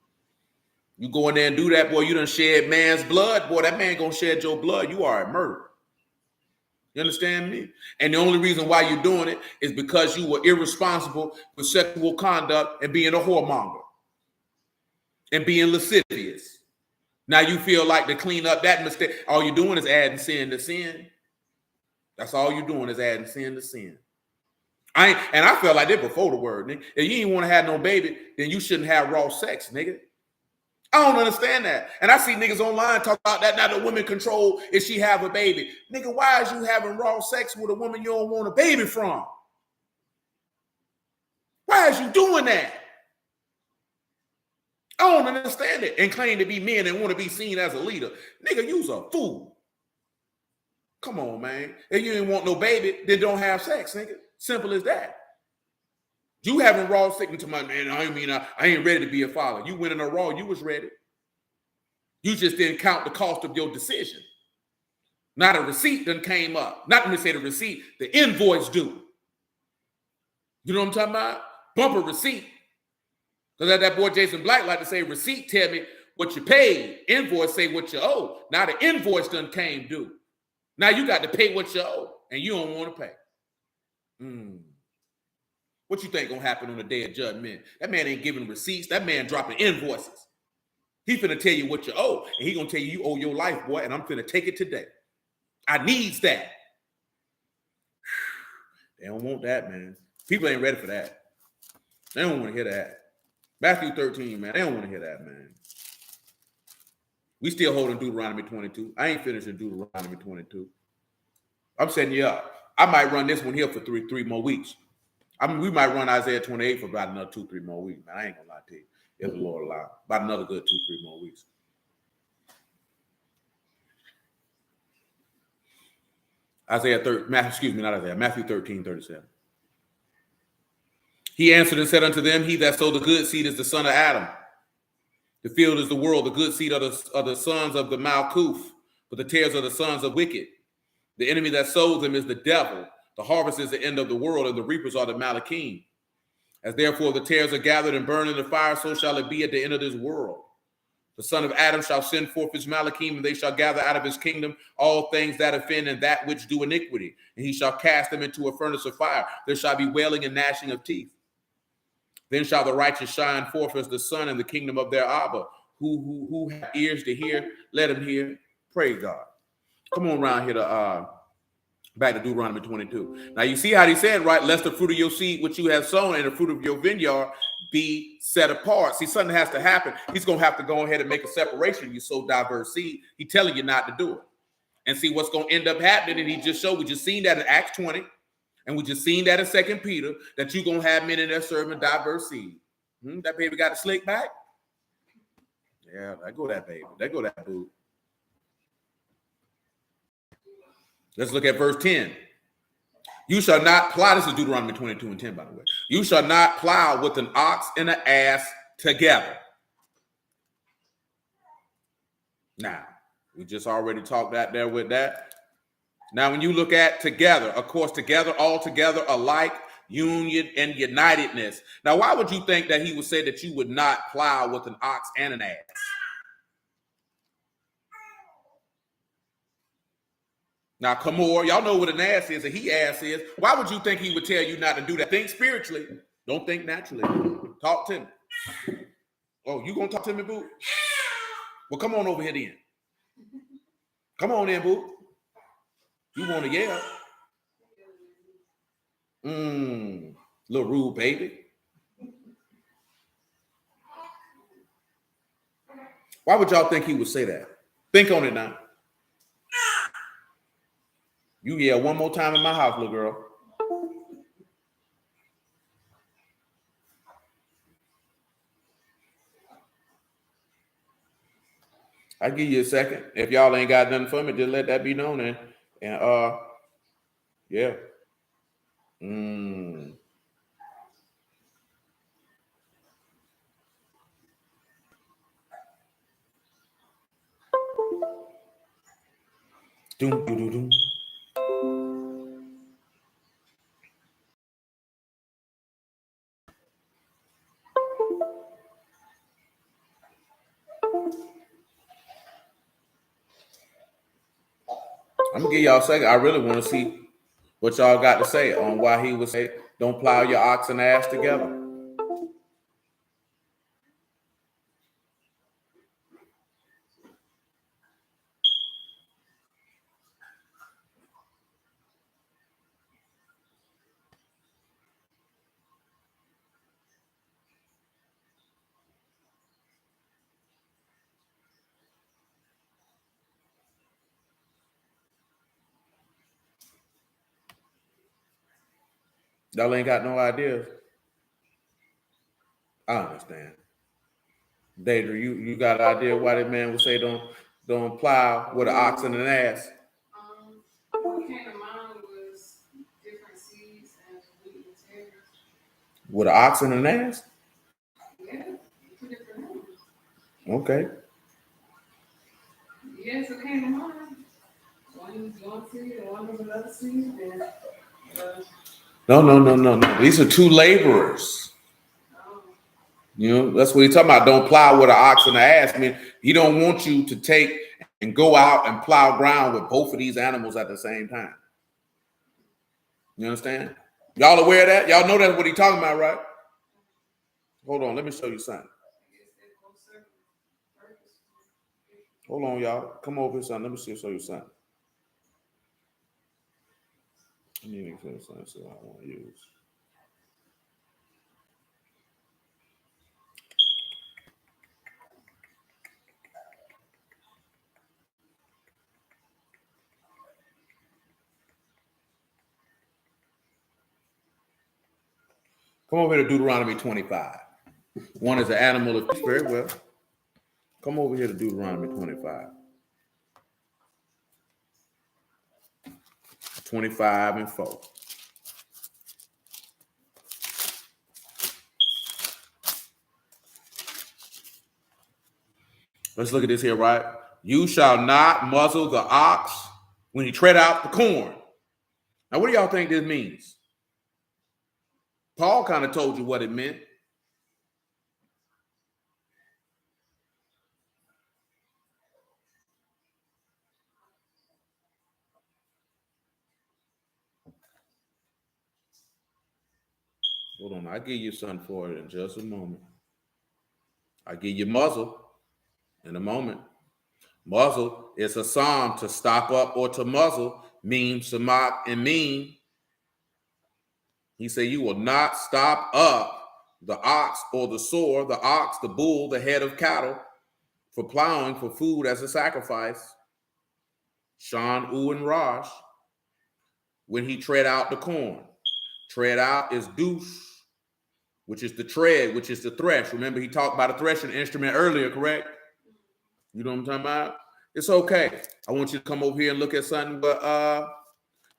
S1: go in there and do that, boy, you done shed man's blood. Boy, that man gonna shed your blood. You are a murderer. You understand me? And the only reason why you're doing it is because you were irresponsible with sexual conduct and being a whoremonger and being lascivious. Now you feel like to clean up that mistake, all you're doing is adding sin to sin. That's all you're doing is adding sin to sin. I felt like that before the word, nigga. If you ain't want to have no baby, then you shouldn't have raw sex, nigga. I don't understand that. And I see niggas online talk about that. Now the woman control if she have a baby. Nigga, why is you having raw sex with a woman you don't want a baby from? Why is you doing that? I don't understand it. And claim to be men and want to be seen as a leader. Nigga, you's a fool. Come on, man. If you ain't want no baby, then don't have sex, nigga. Simple as that. You having raw sex to my man, I ain't ready to be a father. You went in a raw, you was ready. You just didn't count the cost of your decision. Not a receipt done came up. Not let me say the receipt, the invoice due. You know what I'm talking about? Bumper receipt. Because that boy Jason Black like to say, receipt tell me what you paid. Invoice say what you owe. Now the invoice done came due. Now you got to pay what you owe, and you don't want to pay. What you think gonna happen on the day of judgment? That man ain't giving receipts. That man dropping invoices. He finna tell you what you owe, and he gonna tell you owe your life, boy, and I'm finna take it today. I needs that. They don't want that, man. People ain't ready for that. They don't want to hear that. Matthew 13, man. They don't want to hear that, man. We still holding Deuteronomy 22. I ain't finishing Deuteronomy 22. I'm setting you up. I might run this one here for three more weeks. I mean, we might run Isaiah 28 for about another 2-3 more weeks, man. I ain't gonna lie to you. If the Lord allow. About another good 2-3 more weeks. Matthew 13:37. He answered and said unto them, he that sowed the good seed is the son of Adam. The field is the world, the good seed are the sons of the Malkuth, but the tares are the sons of wicked. The enemy that sows them is the devil. The harvest is the end of the world, and the reapers are the Malachim. As therefore the tares are gathered and burned in the fire, so shall it be at the end of this world. The son of Adam shall send forth his Malachim, and they shall gather out of his kingdom all things that offend and that which do iniquity. And he shall cast them into a furnace of fire. There shall be wailing and gnashing of teeth. Then shall the righteous shine forth as the sun in the kingdom of their Abba. Who have ears to hear, let him hear. Praise God. Come on around here to back to Deuteronomy 22. Now you see how he said, right? Lest the fruit of your seed which you have sown and the fruit of your vineyard be set apart. See, something has to happen. He's going to have to go ahead and make a separation. You sow diverse seed. He's telling you not to do it. And see what's going to end up happening. And he just showed, we just seen that in Acts 20. And we just seen that in 2 Peter, that you're going to have men in there serving diverse seed. That baby got a slick back? Yeah, there go that baby. There go that boo. Let's look at verse 10. You shall not plow. This is Deuteronomy 22:10, by the way. You shall not plow with an ox and an ass together. Now, we just already talked that there with that. Now, when you look at together, of course, together, all together, alike, union, and unitedness. Now, why would you think that he would say that you would not plow with an ox and an ass? Now, Kamor, y'all know what an ass is, a he-ass is. Why would you think he would tell you not to do that? Think spiritually. Don't think naturally. Talk to me. Oh, you going to talk to me, boo? Well, come on over here then. Come on in, boo. You want to yell? Little rude baby. Why would y'all think he would say that? Think on it now. You yell one more time in my house, little girl. I'll give you a second. If y'all ain't got nothing for me, just let that be known then. And yeah. Doom, doom, doom, doom. I'm gonna give y'all a second. I really want to see what y'all got to say on why he would say, don't plow your ox and ass together. Y'all ain't got no ideas. I understand. Deidre, you got an idea why that man would say don't plow with an ox and an ass?
S2: What came to mind was different seeds and wheat and tares.
S1: With an ox and an ass?
S2: Yeah, two different numbers.
S1: Okay.
S2: Yes, it came to mind. One was one seed and one was another seed.
S1: No. These are two laborers. You know, that's what he's talking about. Don't plow with an ox and an ass. I mean, he don't want you to take and go out and plow ground with both of these animals at the same time. You understand? Y'all aware of that? Y'all know that's what he's talking about, right? Hold on, let me show you something. Hold on, y'all. Come over here, son. Let me show you something. I need to show something I want to use. Come over here to Deuteronomy 25. One is an animal of peace. Very well. Come over here to Deuteronomy 25. 25 and 4. Let's look at this here, right? You shall not muzzle the ox when he tread out the corn. Now, what do y'all think this means? Paul kind of told you what it meant. Hold on, I'll give you something for it in just a moment. I'll give you muzzle in a moment. Muzzle is a psalm to stop up or to muzzle, mean, to mock, and mean. He said, you will not stop up the ox or the sower, the ox, the bull, the head of cattle, for plowing for food as a sacrifice. Shan, U, and Raj, when he tread out the corn. Tread out is douche, which is the tread, which is the thresh. Remember, he talked about a threshing instrument earlier, correct? You know what I'm talking about? It's okay. I want you to come over here and look at something, but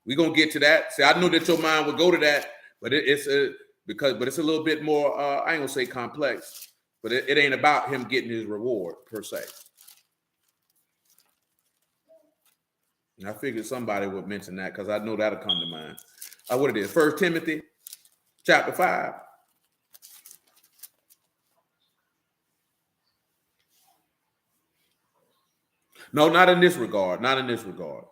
S1: we're gonna get to that. See, I knew that your mind would go to that, but it's a little bit more. I ain't gonna say complex, but it ain't about him getting his reward per se. And I figured somebody would mention that because I know that'll come to mind. What it is, 1 Timothy chapter 5. No, not in this regard. Not in this regard.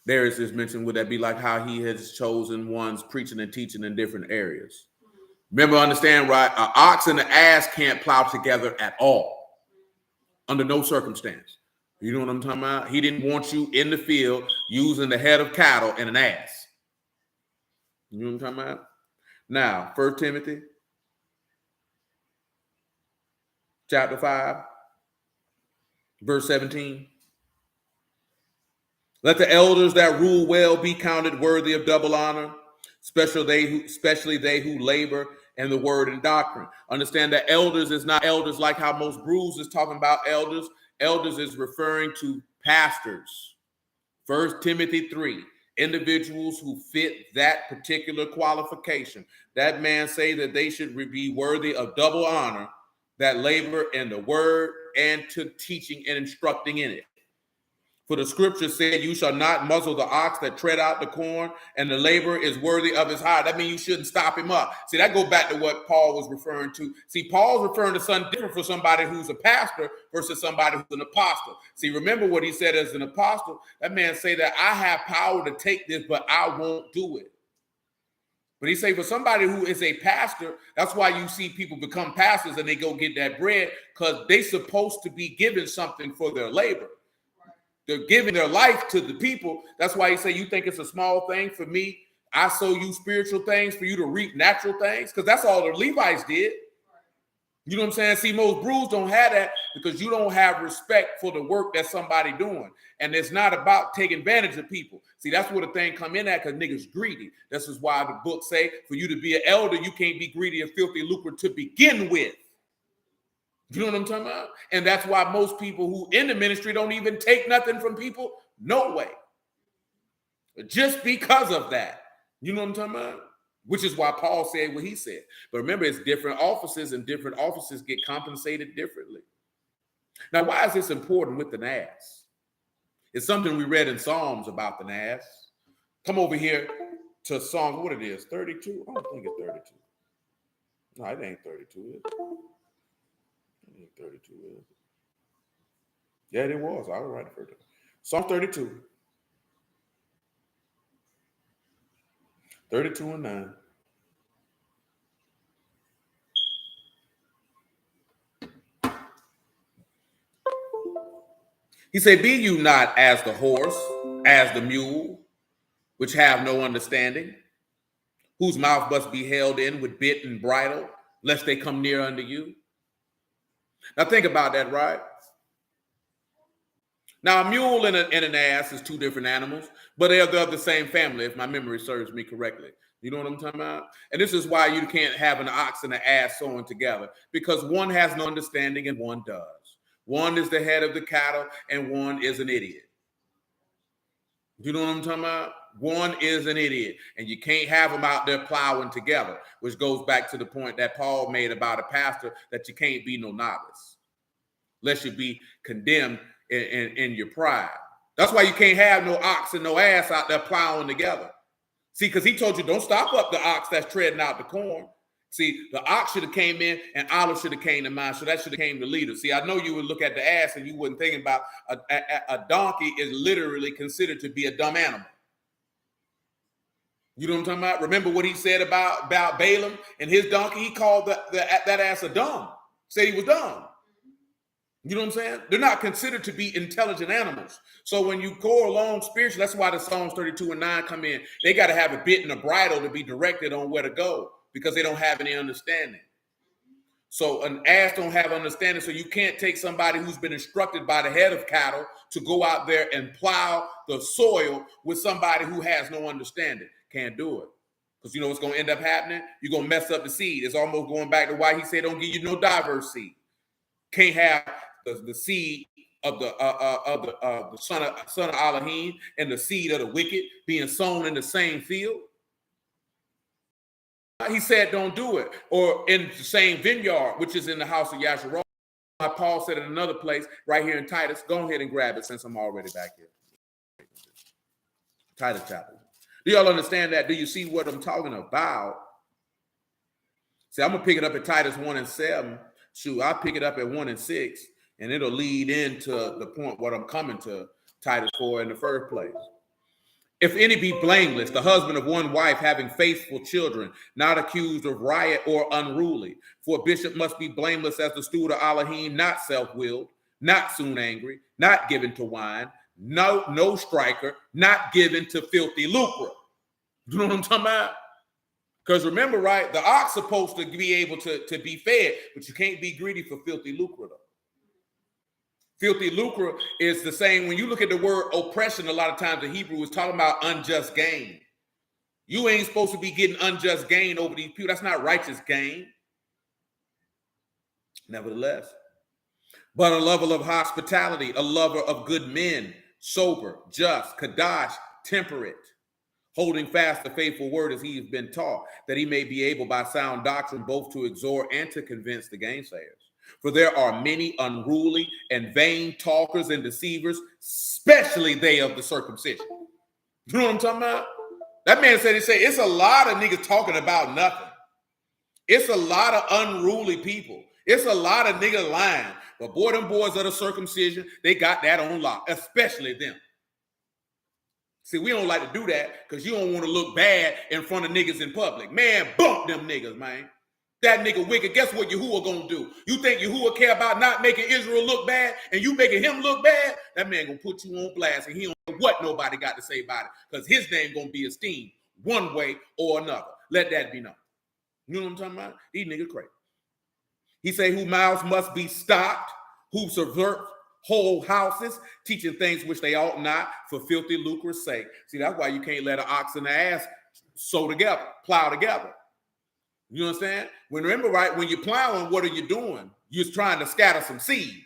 S1: There is this mention, would that be like how he has chosen ones preaching and teaching in different areas? Remember, understand, right? An ox and an ass can't plow together at all, under no circumstance. You know what I'm talking about? He didn't want you in the field using the head of cattle and an ass. You know what I'm talking about? Now, 1 Timothy chapter 5, verse 17. Let the elders that rule well be counted worthy of double honor, especially they who labor in the word and doctrine. Understand that elders is not elders like how most brews is talking about elders. Elders is referring to pastors. 1 Timothy 3, individuals who fit that particular qualification. That man say that they should be worthy of double honor, that labor in the word and to teaching and instructing in it. For the scripture said, you shall not muzzle the ox that tread out the corn, and the labor is worthy of his hire. That means you shouldn't stop him up. See, that goes back to what Paul was referring to. See, Paul's referring to something different for somebody who's a pastor versus somebody who's an apostle. See, remember what he said as an apostle. That man say that I have power to take this, but I won't do it. But he say for somebody who is a pastor, that's why you see people become pastors and they go get that bread, because they supposed to be given something for their labor. They're giving their life to the people. That's why he say, you think it's a small thing for me? I sow you spiritual things for you to reap natural things, because that's all the Levites did. You know what I'm saying? See, most brews don't have that because you don't have respect for the work that somebody doing. And it's not about taking advantage of people. See, that's where the thing come in at, because niggas greedy. This is why the book say, for you to be an elder, you can't be greedy and filthy lucre to begin with. You know what I'm talking about? And that's why most people who in the ministry don't even take nothing from people. No way. Just because of that. You know what I'm talking about? Which is why Paul said what he said. But remember, it's different offices, and different offices get compensated differently. Now, why is this important with the ass? It's something we read in Psalms about the ass. Come over here to Psalm, what it is, 32? I don't think it's 32. No, it ain't 32, is it? 32 is. Yeah, it was. I was right first. Psalm 32. 32 and 9. He said, be you not as the horse, as the mule, which have no understanding, whose mouth must be held in with bit and bridle, lest they come near unto you. Now think about that, right? Now a mule and an ass is two different animals, but they're of the same family, if my memory serves me correctly. You know what I'm talking about? And this is why you can't have an ox and an ass sewing together, because one has no understanding and one does. One is the head of the cattle and one is an idiot. You know what I'm talking about? One is an idiot, and you can't have them out there plowing together, which goes back to the point that Paul made about a pastor, that you can't be no novice, lest you be condemned in your pride. That's why you can't have no ox and no ass out there plowing together. See, because he told you, don't stop up the ox that's treading out the corn. See, the ox should have came in and olive should have came to mind, so that should have came to leader. See, I know you would look at the ass and you wouldn't think about a donkey is literally considered to be a dumb animal. You know what I'm talking about? Remember what he said about Balaam and his donkey? He called that ass a dumb. Said he was dumb. You know what I'm saying? They're not considered to be intelligent animals. So when you go along spiritually, that's why the Psalms 32 and 9 come in. They got to have a bit and a bridle to be directed on where to go, because they don't have any understanding. So an ass don't have understanding. So you can't take somebody who's been instructed by the head of cattle to go out there and plow the soil with somebody who has no understanding. Can't do it. Because you know what's going to end up happening? You're going to mess up the seed. It's almost going back to why he said don't give you no diverse seed. Can't have the seed of the son of Alahym and the seed of the wicked being sown in the same field. He said don't do it. Or in the same vineyard, which is in the house of Yasharah. Paul said in another place, right here in Titus. Go ahead and grab it since I'm already back here. Titus chapter. Do y'all understand that? Do you see what I'm talking about? See, I'm going to pick it up at Titus 1 and 7. Shoot, I'll pick it up at 1 and 6, and it'll lead into the point what I'm coming to Titus 4 in the first place. If any be blameless, the husband of one wife, having faithful children, not accused of riot or unruly. For a bishop must be blameless as the steward of Alahym, not self-willed, not soon angry, not given to wine, no striker, not given to filthy lucre. You know what I'm talking about? Because remember, right, the ox supposed to be able to be fed, but you can't be greedy for filthy lucre, though. Filthy lucre is the same. When you look at the word oppression, a lot of times the Hebrew is talking about unjust gain. You ain't supposed to be getting unjust gain over these people. That's not righteous gain. Nevertheless, but a lover of hospitality, a lover of good men, sober, just, kadash, temperate, holding fast the faithful word as he has been taught, that he may be able by sound doctrine both to exhort and to convince the gainsayers. For there are many unruly and vain talkers and deceivers, especially they of the circumcision. You know what I'm talking about? That man said, it's a lot of niggas talking about nothing. It's a lot of unruly people. It's a lot of niggas lying. But boy, them boys of the circumcision, they got that on lock, especially them. See, we don't like to do that because you don't want to look bad in front of niggas in public. Man, bump them niggas, man. That nigga wicked. Guess what Yahuwah gonna do? You think Yahuwah care about not making Israel look bad and you making him look bad? That man gonna put you on blast and he don't know what nobody got to say about it, because his name gonna be esteemed one way or another. Let that be known. You know what I'm talking about? These niggas crazy. He say, whose mouths must be stopped, who subvert whole houses, teaching things which they ought not, for filthy lucre's sake. See, that's why you can't let an ox and an ass sow together, plow together. You understand? Remember, right, when you're plowing, what are you doing? You're trying to scatter some seed.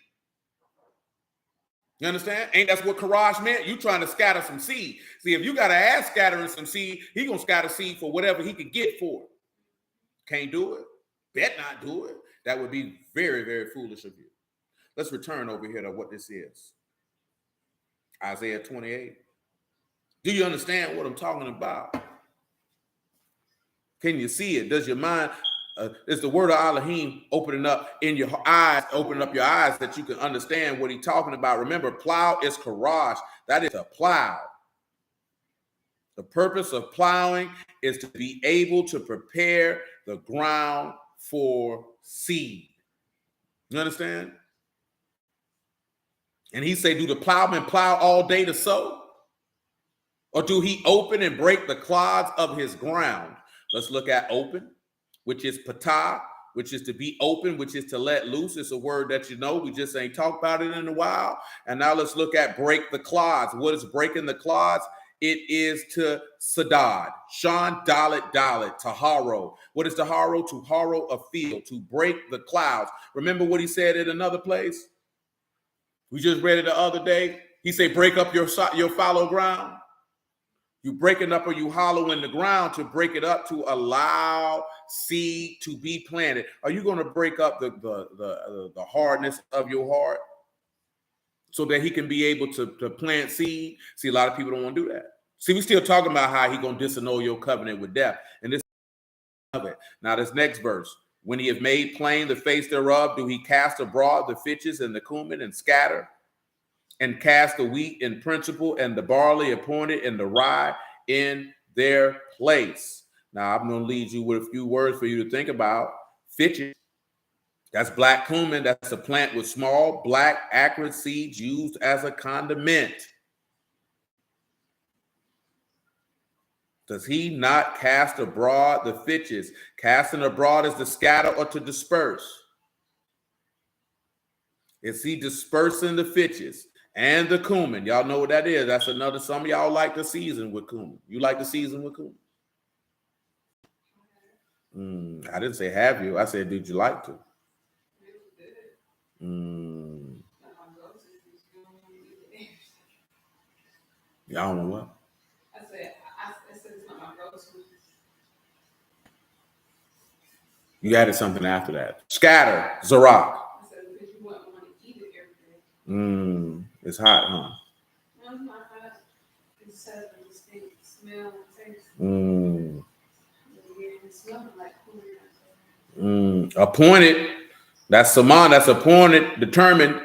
S1: You understand? Ain't that's what Karash meant? You trying to scatter some seed. See, if you got an ass scattering some seed, he gonna scatter seed for whatever he can get for it. Can't do it. Bet not do it. That would be very, very foolish of you. Let's return over here to what this is. Isaiah 28. Do you understand what I'm talking about? Can you see it? Does your mind, is the word of Alahym opening up in your eyes, opening up your eyes that you can understand what he's talking about? Remember, plow is karash. That is a plow. The purpose of plowing is to be able to prepare the ground for seed. You understand? And he say, do the plowman plow all day to sow? Or do he open and break the clods of his ground? Let's look at open, which is pt5, which is to be open, which is to let loose. It's a word that you know. We just ain't talked about it in a while. And now let's look at break the clods. What is breaking the clods? It is to sadad. Shan dalit dalit, taharo. What is taharo? To harrow a field, to break the clouds. Remember what he said in another place? We just read it the other day. He said, break up your fallow ground. You breaking up or you hollowing the ground to break it up to allow seed to be planted. Are you going to break up the hardness of your heart so that he can be able to plant seed? See, a lot of people don't want to do that. See, we still talking about how he going to disannul your covenant with death. And this of it. Now, this next verse. When he have made plain the face thereof, do he cast abroad the fitches and the cumin and scatter? And cast the wheat in principle and the barley appointed and the rye in their place. Now, I'm going to lead you with a few words for you to think about. Fitches, that's black cumin. That's a plant with small, black, acrid seeds used as a condiment. Does he not cast abroad the fitches? Casting abroad is to scatter or to disperse. Is he dispersing the fitches? And the cumin, y'all know what that is. That's another, some of y'all like to season with cumin. You like to season with cumin? I didn't say have you. I said, did you like to? Y'all know what?
S2: I said it's not my go-to.
S1: You added something after that. Scatter, Zarak.
S2: I said because you wouldn't want to eat it every day.
S1: It's hot, huh?
S2: No, it's not hot. It just has a distinct smell and taste. It smells like cooler.
S1: Appointed. That's Saman. That's appointed, determined.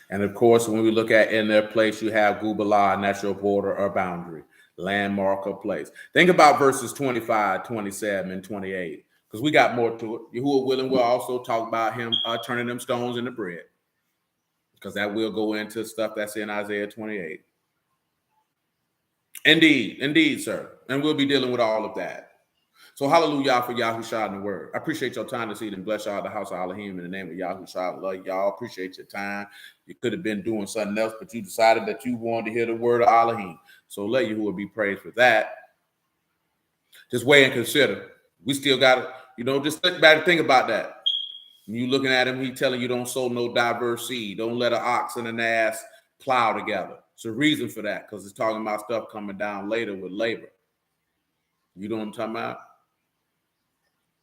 S1: And of course, when we look at in their place, you have Gubala, natural border or boundary, landmark or place. Think about verses 25, 27, and 28, because we got more to it. Yahuwah willing, we'll also talk about him turning them stones into bread, because that will go into stuff that's in Isaiah 28. Indeed, sir. And we'll be dealing with all of that. So hallelujah for Yahushua and the word. I appreciate your time this evening. Bless y'all, the house of Alahym, in the name of Yahushua. Love y'all. Appreciate your time. You could have been doing something else, but you decided that you wanted to hear the word of Alahym. So let Yahuwah be praised for that. Just weigh and consider. We still got to, just think back and think about that. When you looking at him, he telling you don't sow no diverse seed. Don't let an ox and an ass plow together. It's a reason for that, because it's talking about stuff coming down later with labor. You know what I'm talking about?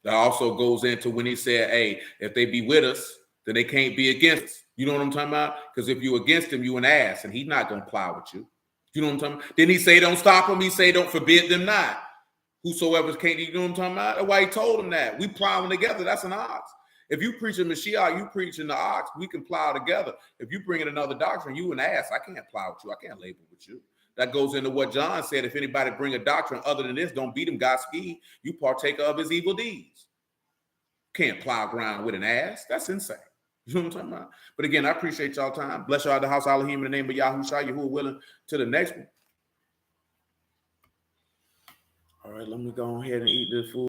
S1: That also goes into when he said, hey, if they be with us, then they can't be against us. You know what I'm talking about? Because if you're against him, you an ass, and he's not going to plow with you. You know what I'm talking about? Didn't he say don't stop them? He say don't forbid them not. Whosoever can't, you know what I'm talking about? That's why he told them that. We plowing together. That's an ox. If you preaching Mashiach, you preaching the ox, we can plow together. If you bring in another doctrine, you an ass. I can't plow with you. I can't labor with you. That goes into what John said. If anybody bring a doctrine other than this, don't beat him, Godspeed. You partaker of his evil deeds. Can't plow ground with an ass. That's insane. You know what I'm talking about? But again, I appreciate y'all time. Bless y'all, the house Alahym, in the name of Yahushua, Yahuwah willing, to the next one. All right, let me go ahead and eat this food.